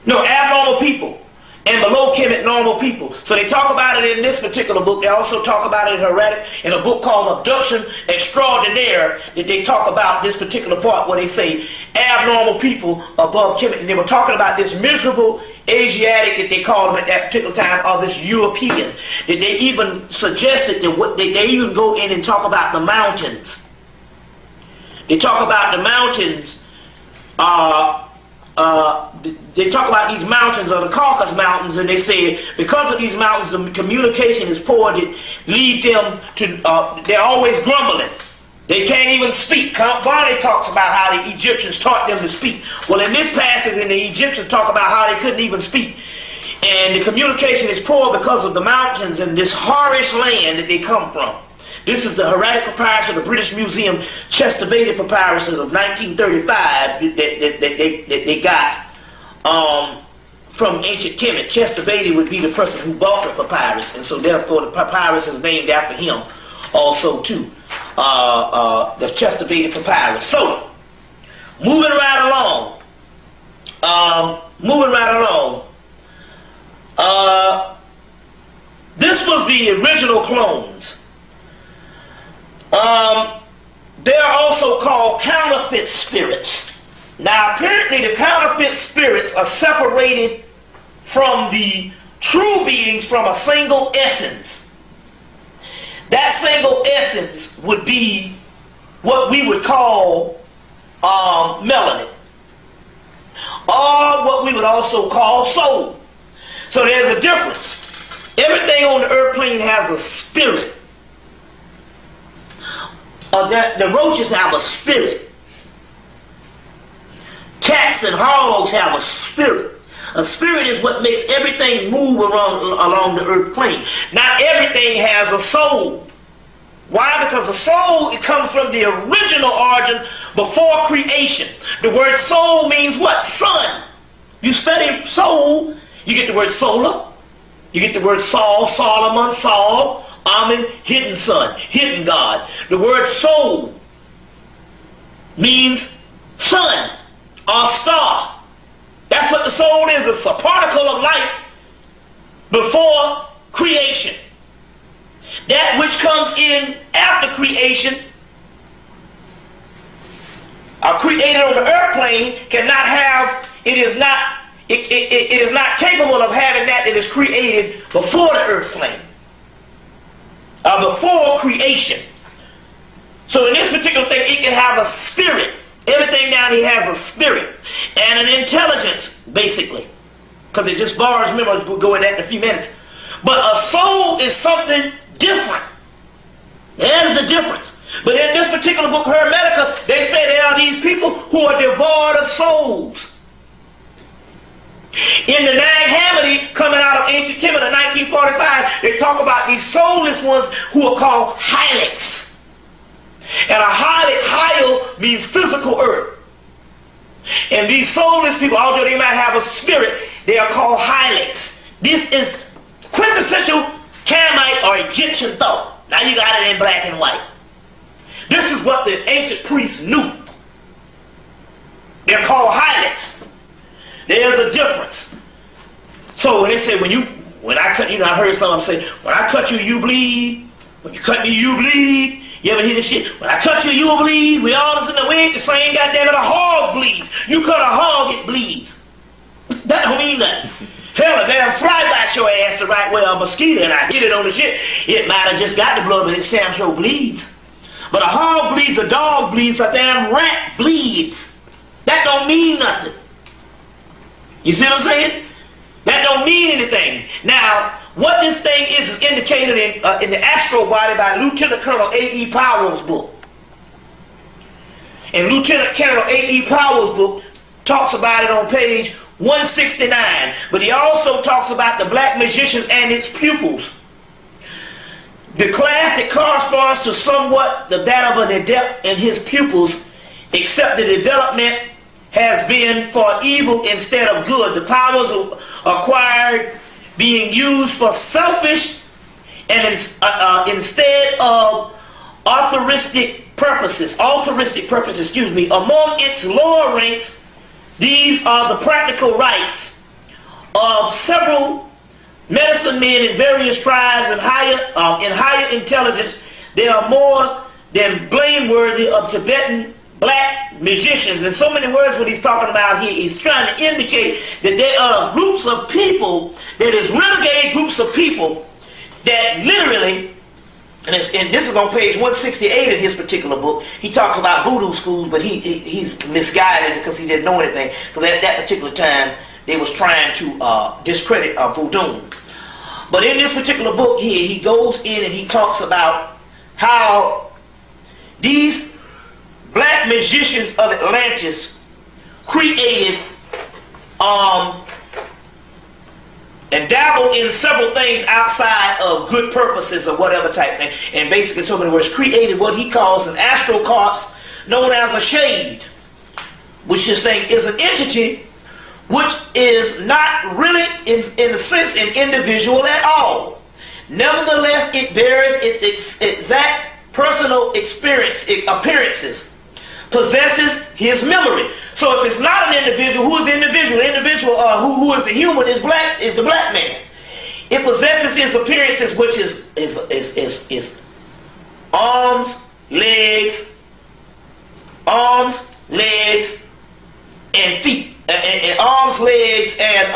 No, abnormal people. And below Kemet normal people. So they talk about it in this particular book. They also talk about it in a book called Abduction Extraordinaire, that they talk about this particular part where they say abnormal people above Kemet. And they were talking about this miserable Asiatic that they called them at that particular time, or this European. That they even suggested that they even go in and talk about the mountains. They talk about the mountains. They talk about these mountains, or the Caucasus Mountains, and they say because of these mountains, the communication is poor. That lead them to they're always grumbling. They can't even speak. Barney talks about how the Egyptians taught them to speak. Well, in this passage, the Egyptians talk about how they couldn't even speak. And the communication is poor because of the mountains and this harish land that they come from. This is the hieratic papyrus of the British Museum, Chesterbated Papyrus of 1935 that they got from ancient Kemet. Chesterbated would be the person who bought the papyrus, and so therefore the papyrus is named after him also too. The Chesterbated Papyrus. So, moving right along. This was the original clones. They are also called counterfeit spirits. Now, apparently the counterfeit spirits are separated from the true beings from a single essence. That single essence would be what we would call melanin, or what we would also call soul. So there's a difference. Everything on the earth plane has a spirit. The roaches have a spirit. Cats and hogs have a spirit. A spirit is what makes everything move along the earth plane. Not everything has a soul. Why? Because the soul, it comes from the original origin before creation. The word soul means what? Sun. You study soul, you get the word solar, you get the word Saul, Solomon, Saul, Amen, hidden sun, hidden God. The word soul means sun or star. That's what the soul is. It's a particle of light before creation. That which comes in after creation, created on the earth plane, cannot have, it is not capable of having that is created before the earth plane. Before creation. So in this particular thing, it can have a spirit. Everything down here has a spirit and an intelligence, basically. Because it just borrows, remember, we'll go into that in a few minutes. But a soul is something different. There's the difference. But in this particular book, Hermetica, they say there are these people who are devoid of souls. In the Nag Hammadi, coming out of ancient Kemet in 1945, they talk about these soulless ones who are called hylics. And a hyl means physical earth. And these soulless people, although they might have a spirit, they are called hylics. This is quintessential Camite or Egyptian thought. Now you got it in black and white. This is what the ancient priests knew. They're called hylics. There's a difference. So when they say, when I cut you, I heard someone say, when I cut you, you bleed. When you cut me, you bleed. You ever hear this shit? When I cut you, you will bleed. We all listen to the same goddamn it, a hog bleeds. You cut a hog, it bleeds. That don't mean nothing. Hell, a damn fly bites your ass the right way, a mosquito, and I hit it on the shit. It might have just got the blood, but it damn sure bleeds. But a hog bleeds, a dog bleeds, a damn rat bleeds. That don't mean nothing. You see what I'm saying? That don't mean anything. Now, what this thing is indicated in the Astro Body by Lieutenant Colonel A.E. Powell's book. And Lieutenant Colonel A.E. Powell's book talks about it on page 169. But he also talks about the black magicians and its pupils. The class that corresponds to somewhat that of an adept and his pupils, except the development has been for evil instead of good. The powers acquired being used for selfish and instead of altruistic purposes, among its lower ranks, these are the practical rights of several medicine men in various tribes and higher intelligence. They are more than blameworthy of Tibetan black musicians. And so many words what he's talking about here, he's trying to indicate that there are groups of people, that is renegade groups of people that literally, and this is on page 168 of his particular book, he talks about voodoo schools, but he's misguided because he didn't know anything, because at that particular time they was trying to discredit voodoo. But in this particular book here, he goes in and he talks about how these black magicians of Atlantis created and dabbled in several things outside of good purposes or whatever type thing. And basically, in so many words, created what he calls an astral corpse known as a shade, which this thing is an entity which is not really, in a sense, an individual at all. Nevertheless, it bears its exact personal appearances, possesses his memory. So if it's not an individual, who is the individual? The individual who is the human is the black man. It possesses his appearances, which is arms, legs, and feet. And arms, legs, and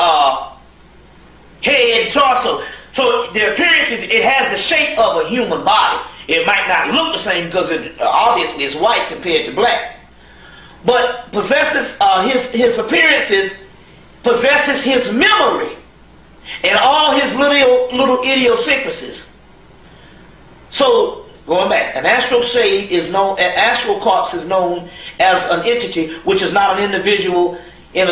head, torso. So the appearances, it has the shape of a human body. It might not look the same because it obviously is white compared to black. But possesses his appearances, possesses his memory, and all his little idiosyncrasies. So going back, an astral shade is known, an astral corpse is known as an entity which is not an individual and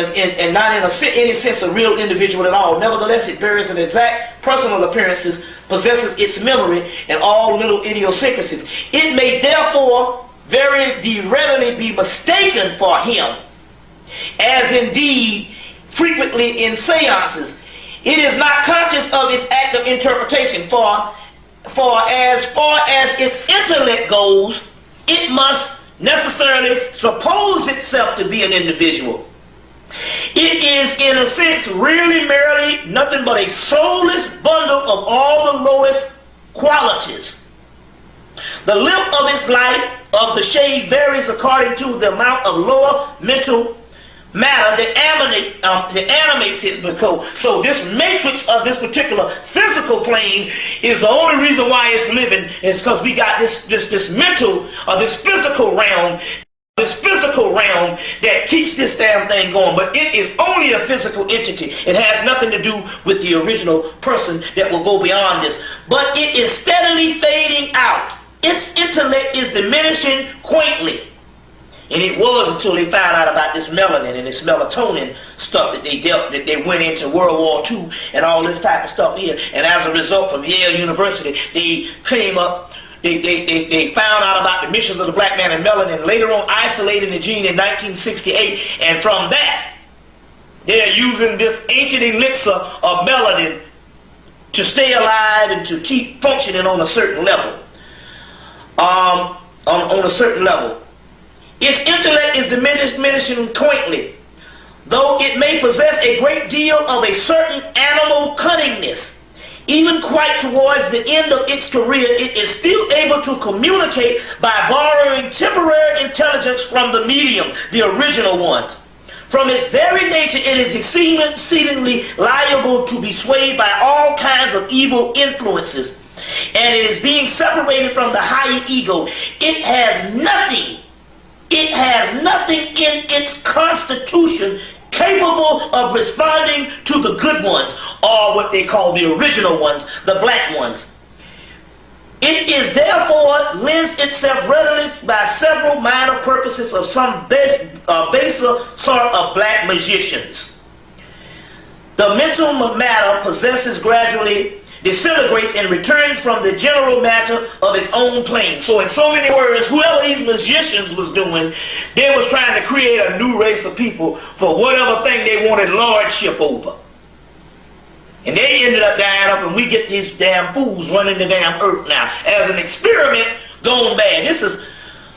not in any sense a real individual at all. Nevertheless, it bears an exact personal appearances, possesses its memory, and all little idiosyncrasies. It may therefore very readily be mistaken for him, as indeed frequently in seances. It is not conscious of its act of interpretation, for far as its intellect goes, it must necessarily suppose itself to be an individual. It is, in a sense, really merely nothing but a soulless bundle of all the lowest qualities. The length of its life of the shade varies according to the amount of lower mental matter that animates it. So this matrix of this particular physical plane is the only reason why it's living, is because we got this mental or this physical realm that keeps this damn thing going. But it is only a physical entity. It has nothing to do with the original person that will go beyond this. But it is steadily fading out. Its intellect is diminishing quaintly. And it was until they found out about this melanin and this melatonin stuff that they went into World War II and all this type of stuff here. And as a result, from Yale University, they came up, they found out about the missions of the black man and melanin, later on isolating the gene in 1968. And from that, they're using this ancient elixir of melanin to stay alive and to keep functioning on a certain level. On a certain level. Its intellect is diminishing quaintly, though it may possess a great deal of a certain animal cunningness. Even quite towards the end of its career, it is still able to communicate by borrowing temporary intelligence from the medium, the original ones. From its very nature, it is exceedingly liable to be swayed by all kinds of evil influences, and it is being separated from the higher ego. It has nothing in its constitution capable of responding to the good ones, or what they call the original ones, the black ones. It is therefore lends itself readily by several minor purposes of some baser sort of black magicians. The mental matter possesses gradually disintegrates and returns from the general matter of its own plane. So in so many words, whoever these magicians was doing, they was trying to create a new race of people for whatever thing they wanted lordship over. And they ended up dying up, and we get these damn fools running the damn earth now as an experiment gone bad. This is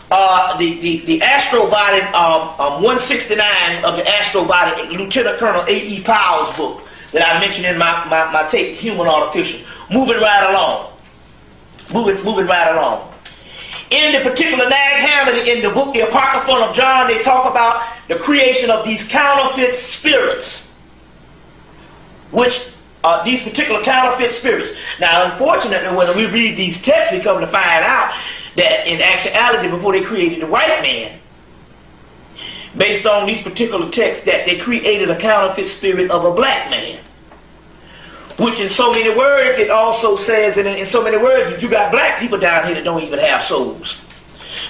the astro body 169 of the astro body, Lieutenant Colonel A.E. Powell's book that I mentioned in my tape, Human Artificial. Moving right along. Moving right along. In the particular Nag Hammett, in the book, The Apocryphon of John, they talk about the creation of these counterfeit spirits. Which are these particular counterfeit spirits. Now, unfortunately, when we read these texts, we come to find out that in actuality, before they created the white man, based on these particular texts, that they created a counterfeit spirit of a black man. Which in so many words, it also says, in so many words, that you got black people down here that don't even have souls.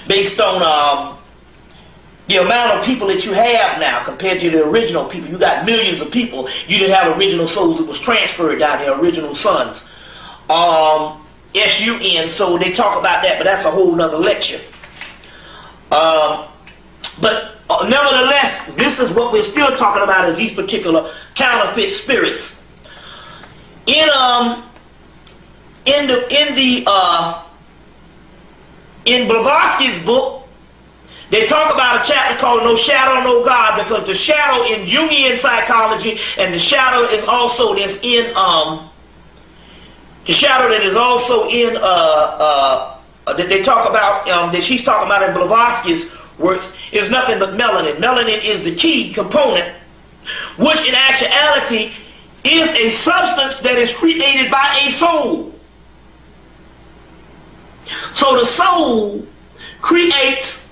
Based on the amount of people that you have now compared to the original people. You got millions of people. You didn't have original souls that was transferred down here, original sons. S-U-N, so they talk about that, but that's a whole nother lecture. But nevertheless, this is what we're still talking about, is these particular counterfeit spirits. In Blavatsky's book, they talk about a chapter called No Shadow, No God, because the shadow in Jungian psychology, and the shadow is also that's in the shadow that is also in that they talk about that she's talking about in Blavatsky's works, is nothing but melanin. Melanin is the key component, which in actuality is a substance that is created by a soul. So the soul creates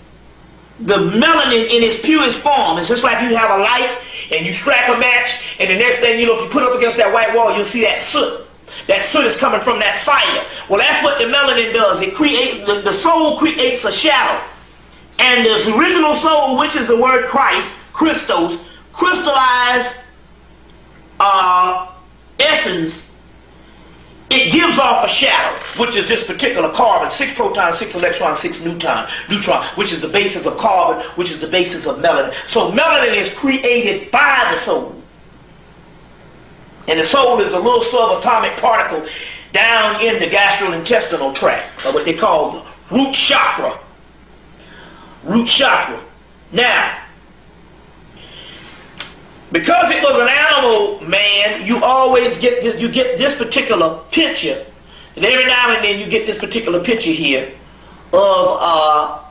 the melanin in its purest form. It's just like you have a light and you strike a match, and the next thing you know, if you put up against that white wall, you'll see that soot. That soot is coming from that fire. Well, that's what the melanin does. It creates, the soul creates a shadow. And this original soul, which is the word Christ, Christos, crystallized essence, it gives off a shadow, which is this particular carbon, 6 protons, 6 electrons, 6 neutron, which is the basis of carbon, which is the basis of melanin. So melanin is created by the soul. And the soul is a little subatomic particle down in the gastrointestinal tract, or what they call root chakra. Root chakra. Now, because it was an animal, man, you always get this, you get this particular picture, and every now and then you get this particular picture here of,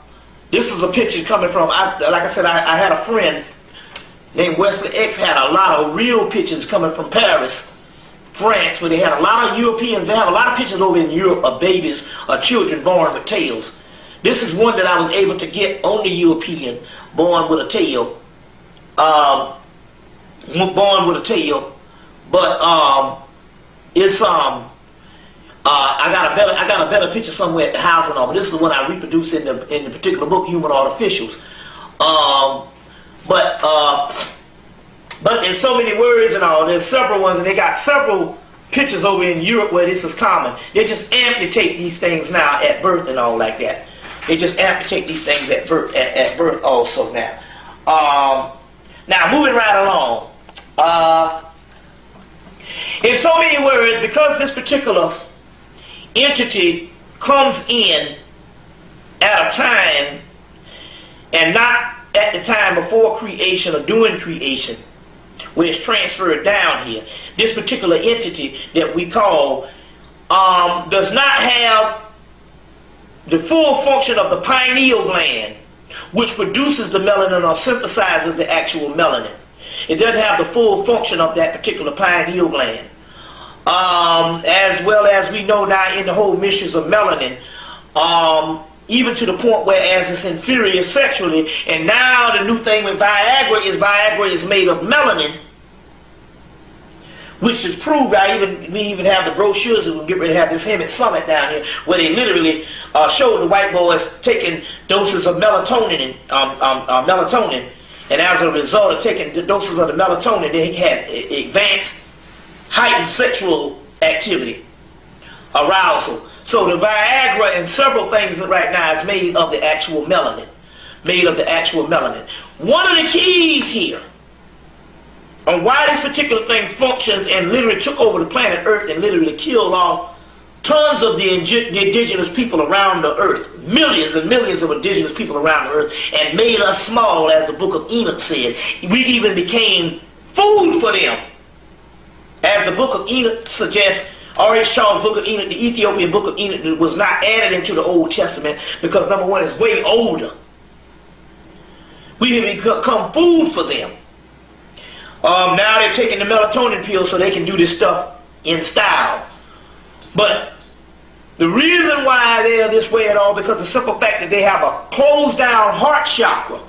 this is a picture coming from, like I said, I had a friend named Wesley X, had a lot of real pictures coming from Paris, France, where they had a lot of Europeans. They have a lot of pictures over in Europe of babies or children born with tails. This is one that I was able to get on the European, born with a tail. Born with a tail, but it's I got a better picture somewhere at the house and all. But this is the one I reproduced in the particular book, Human Artificials. But in so many words and all, there's several ones, and they got several pictures over in Europe where this is common. They just amputate these things now at birth and all like that. They just amputate these things at birth also now. Now moving right along. In so many words, because this particular entity comes in at a time and not at the time before creation or during creation, where it's transferred down here, this particular entity that we call does not have the full function of the pineal gland, which produces the melanin or synthesizes the actual melanin. It doesn't have the full function of that particular pineal gland. As well as we know now in the whole missions of melanin, even to the point where as it's inferior sexually, and now the new thing with Viagra is made of melanin, which is proved. We even have the brochures, and we'll get ready to have this Hemmitt summit down here, where they literally showed the white boys taking doses of melatonin and as a result of taking the doses of the melatonin, they had advanced, heightened sexual activity, arousal. So the Viagra and several things right now is made of the actual melanin. One of the keys here on why this particular thing functions and literally took over the planet Earth and literally killed off tons of the indigenous people around the earth, millions and millions of indigenous people around the earth, and made us small, as the book of Enoch said. We even became food for them. As the book of Enoch suggests, R.H. Charles' book of Enoch, the Ethiopian book of Enoch, was not added into the Old Testament because, number one, it's way older. We have become food for them. Now they're taking the melatonin pill so they can do this stuff in style. But the reason why they are this way at all, because the simple fact that they have a closed down heart chakra.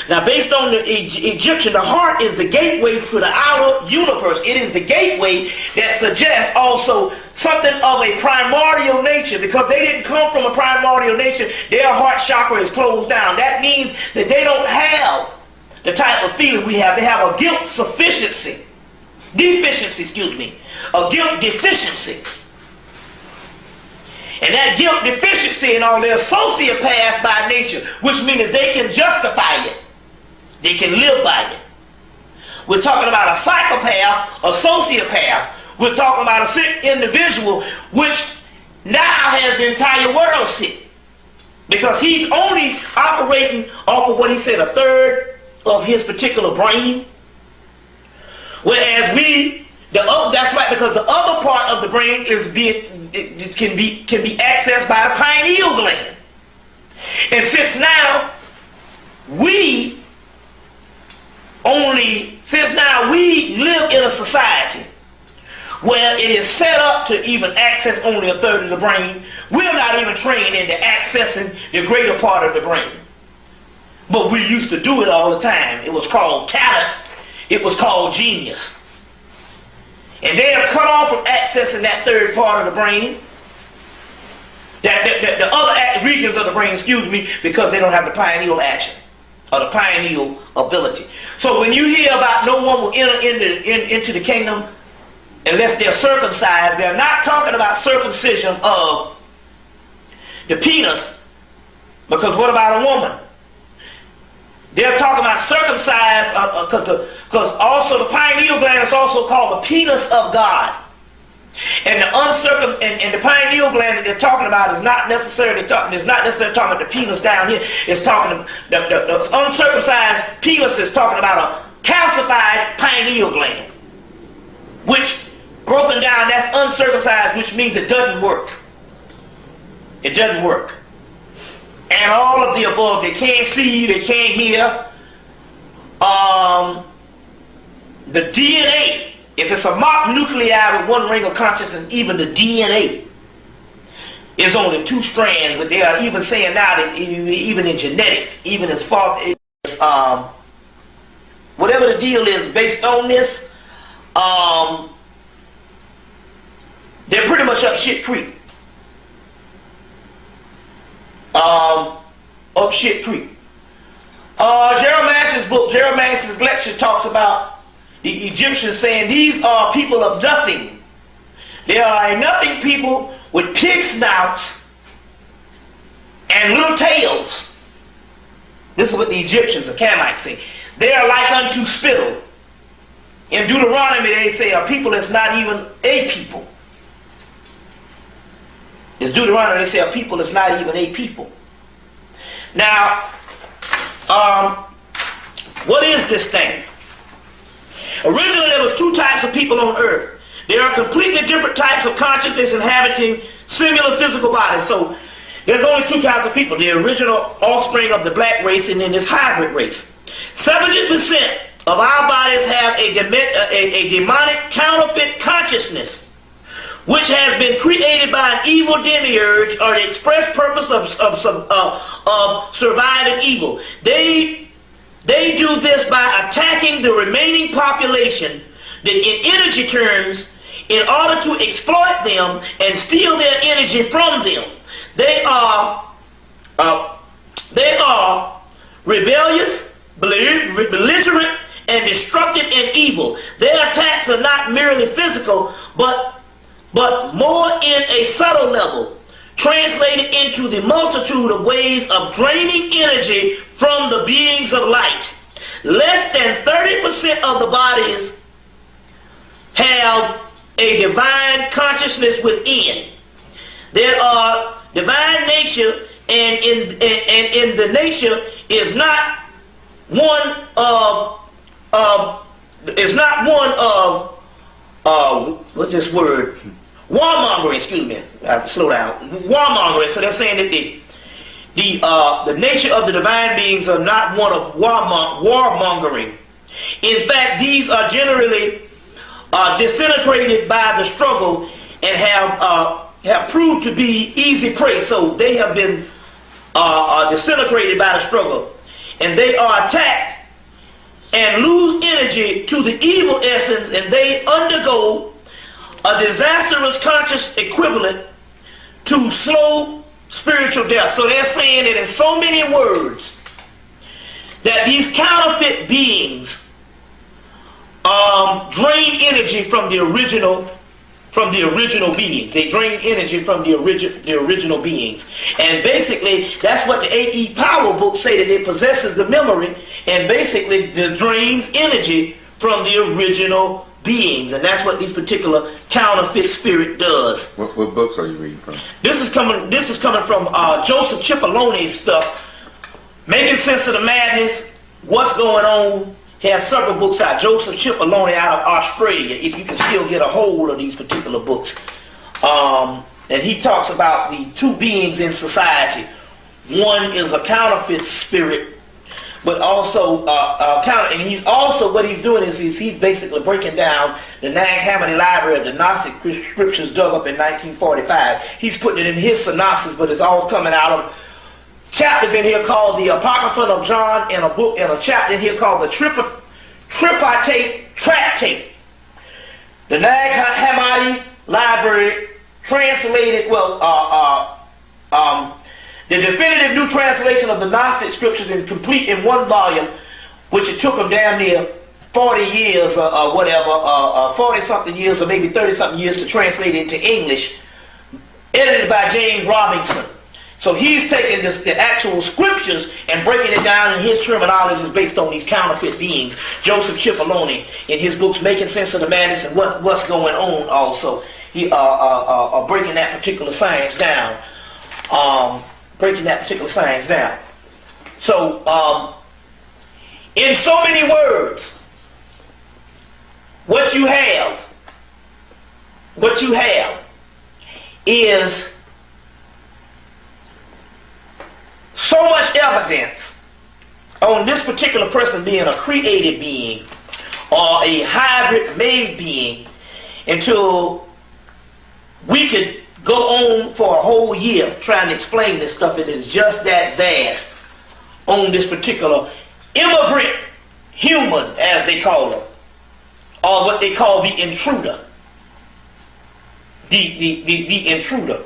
Now, based on the Egyptian, the heart is the gateway for the outer universe. It is the gateway that suggests also something of a primordial nature, because they didn't come from a primordial nature. Their heart chakra is closed down. That means that they don't have the type of feeling we have. They have a guilt deficiency, a guilt deficiency. And that guilt deficiency and all, they're sociopaths by nature, which means they can justify it. They can live by it. We're talking about a psychopath, a sociopath. We're talking about a sick individual, which now has the entire world sick. Because he's only operating off of what he said, a third of his particular brain. Whereas that's right, because the other part of the brain can be accessed by the pineal gland. And since now we live in a society where it is set up to even access only a third of the brain, we're not even trained into accessing the greater part of the brain. But we used to do it all the time. It was called talent. It was called genius. And they are cut off from accessing that third part of the brain, the other regions of the brain, because they don't have the pineal action or the pineal ability. So when you hear about no one will enter into the kingdom unless they're circumcised, they're not talking about circumcision of the penis, because what about a woman? They're talking about circumcised, because also the pineal gland is also called the penis of God. And the and the pineal gland that they're talking about is not necessarily talking about the penis down here. It's talking the uncircumcised penis is talking about a calcified pineal gland, which broken down, that's uncircumcised, which means it doesn't work. It doesn't work. And all of the above, they can't see, they can't hear. The DNA, if it's a mock nuclei with one ring of consciousness, even the DNA is only 2 strands, but they are even saying now that even in genetics, even as far as whatever the deal is based on this, they're pretty much up shit creek. Up shit creek. Jeremiah's book, Jeremiah's lecture talks about the Egyptians saying these are people of nothing. They are a nothing people with pig snouts and little tails. This is what the Egyptians, the Hemmitt, say. They are like unto spittle. In Deuteronomy they say a people that's not even a people. In Deuteronomy they say a people that's not even a people. Now, what is this thing? Originally there was 2 types of people on earth. There are completely different types of consciousness inhabiting similar physical bodies. So there's only 2 types of people. The original offspring of the black race and then this hybrid race. 70% of our bodies have a demonic counterfeit consciousness, which has been created by an evil demiurge or the express purpose of surviving evil. They do this by attacking the remaining population in energy terms in order to exploit them and steal their energy from them. They are rebellious, belligerent, and destructive and evil. Their attacks are not merely physical, but more in a subtle level, translated into the multitude of ways of draining energy from the beings of light. Less than 30% of the bodies have a divine consciousness within. There are divine nature, and in the nature is not one of what's this word? Warmongering, excuse me. I have to slow down. Warmongering. So they're saying that the nature of the divine beings are not one of warmongering. In fact, these are generally disintegrated by the struggle and have proved to be easy prey. So they have been disintegrated by the struggle, and they are attacked and lose energy to the evil essence, and they undergo a disastrous conscious equivalent to slow spiritual death. So they're saying that in so many words that these counterfeit beings drain energy from the original beings. They drain energy from the original beings. And basically that's what the A.E. Power books say, that it possesses the memory and basically it drains energy from the original beings. And that's what this particular counterfeit spirit does. What books are you reading from? This is coming from Joseph Cipolloni's stuff, Making Sense of the Madness, What's Going On. He has several books out. Joseph Cipolloni out of Australia, if you can still get a hold of these particular books. And he talks about the 2 beings in society. One is a counterfeit spirit, but also and he's also, what he's doing is he's basically breaking down the Nag Hammadi library of the Gnostic scriptures dug up in 1945. He's putting it in his synopsis, but it's all coming out of chapters in here called the Apocryphon of John, and a chapter in here called the Tripartite Tractate. The Nag Hammadi library translated, the definitive new translation of the Gnostic scriptures in complete in 1 volume, which it took them damn near 40 years or whatever, 40-something years or maybe 30-something years to translate it into English, edited by James Robinson. So he's taking the actual scriptures and breaking it down in his terminology based on these counterfeit beings. Joseph Cipolloni, in his books Making Sense of the Madness and What's Going On also. breaking that particular science down. So, in so many words, what you have is so much evidence on this particular person being a created being or a hybrid made being until we could go on for a whole year trying to explain this stuff. It is just that vast on this particular immigrant human, as they call them, or what they call the intruder. The intruder.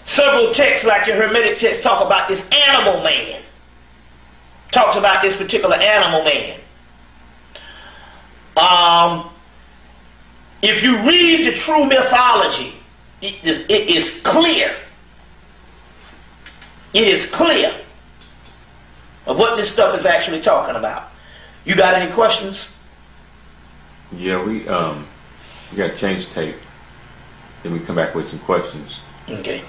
Several texts, like your Hermetic text, talk about this animal man. Talks about this particular animal man. If you read the true mythology, it is clear. It is clear of what this stuff is actually talking about. You got any questions? Yeah, we got to change tape. Then we come back with some questions. Okay.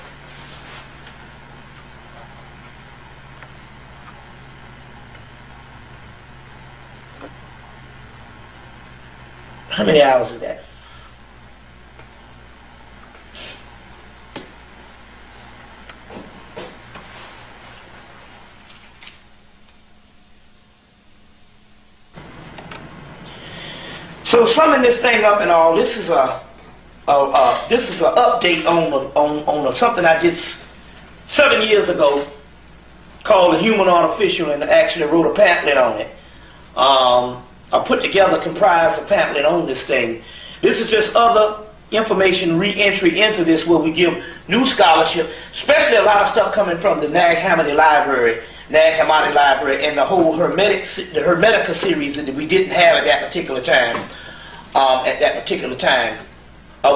How many hours is that? So summing this thing up and all, this is a update on something I did 7 years ago called The Human Artificial, and I actually wrote a pamphlet on it. I put together, comprised a pamphlet on this thing. This is just other information, re-entry into this, where we give new scholarship, especially a lot of stuff coming from the Nag Hammadi Library, and the whole Hermetica series that we didn't have at that particular time.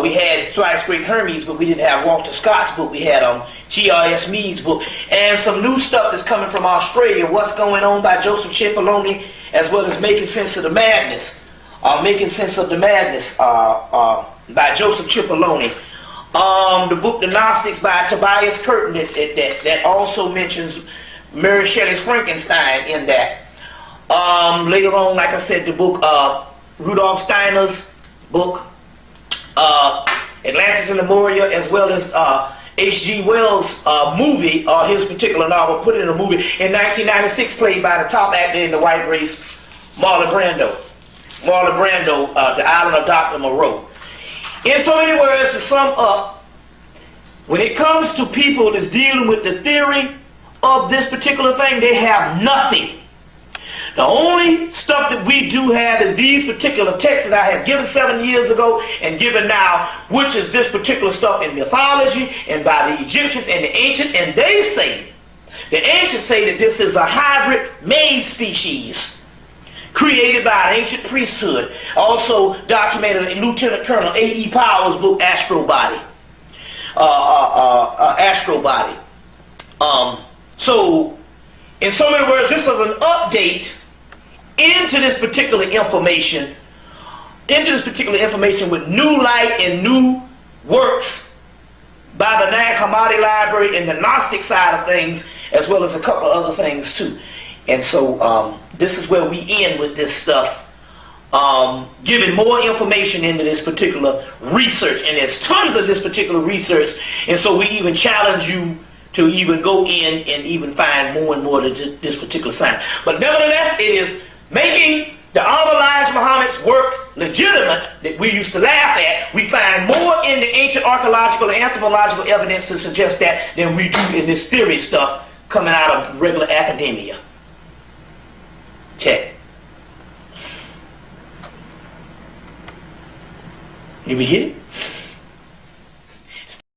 We had Thrice Great Hermes, but we didn't have Walter Scott's book. We had G.R.S. Mead's book, and some new stuff that's coming from Australia. What's Going On by Joseph Cipollone, as well as Making Sense of the Madness. By Joseph Cipollone. The book The Gnostics by Tobias Curtin that also mentions Mary Shelley's Frankenstein in that. Later on, like I said, the book Rudolf Steiner's book, Atlantis and Lemuria, as well as H.G. Wells' movie, or his particular novel, put in a movie in 1996, played by the top actor in the white race, Marlon Brando. The Island of Dr. Moreau. In so many words, to sum up, when it comes to people that's dealing with the theory of this particular thing, they have nothing. The only stuff that we do have is these particular texts that I have given 7 years ago and given now, which is this particular stuff in mythology and by the Egyptians and the ancients. And the ancients say that this is a hybrid made species created by an ancient priesthood. Also documented in Lieutenant Colonel A.E. Powell's book, Astrobody. So, in so many words, this is an update into this particular information with new light and new works by the Nag Hammadi Library and the Gnostic side of things, as well as a couple of other things too. And so this is where we end with this stuff, giving more information into this particular research. And there's tons of this particular research, and so we even challenge you to even go in and even find more and more to this particular science. But nevertheless, it is making the Elijah Muhammad's work legitimate that we used to laugh at. We find more in the ancient archaeological and anthropological evidence to suggest that than we do in this theory stuff coming out of regular academia. Check. Did we get it?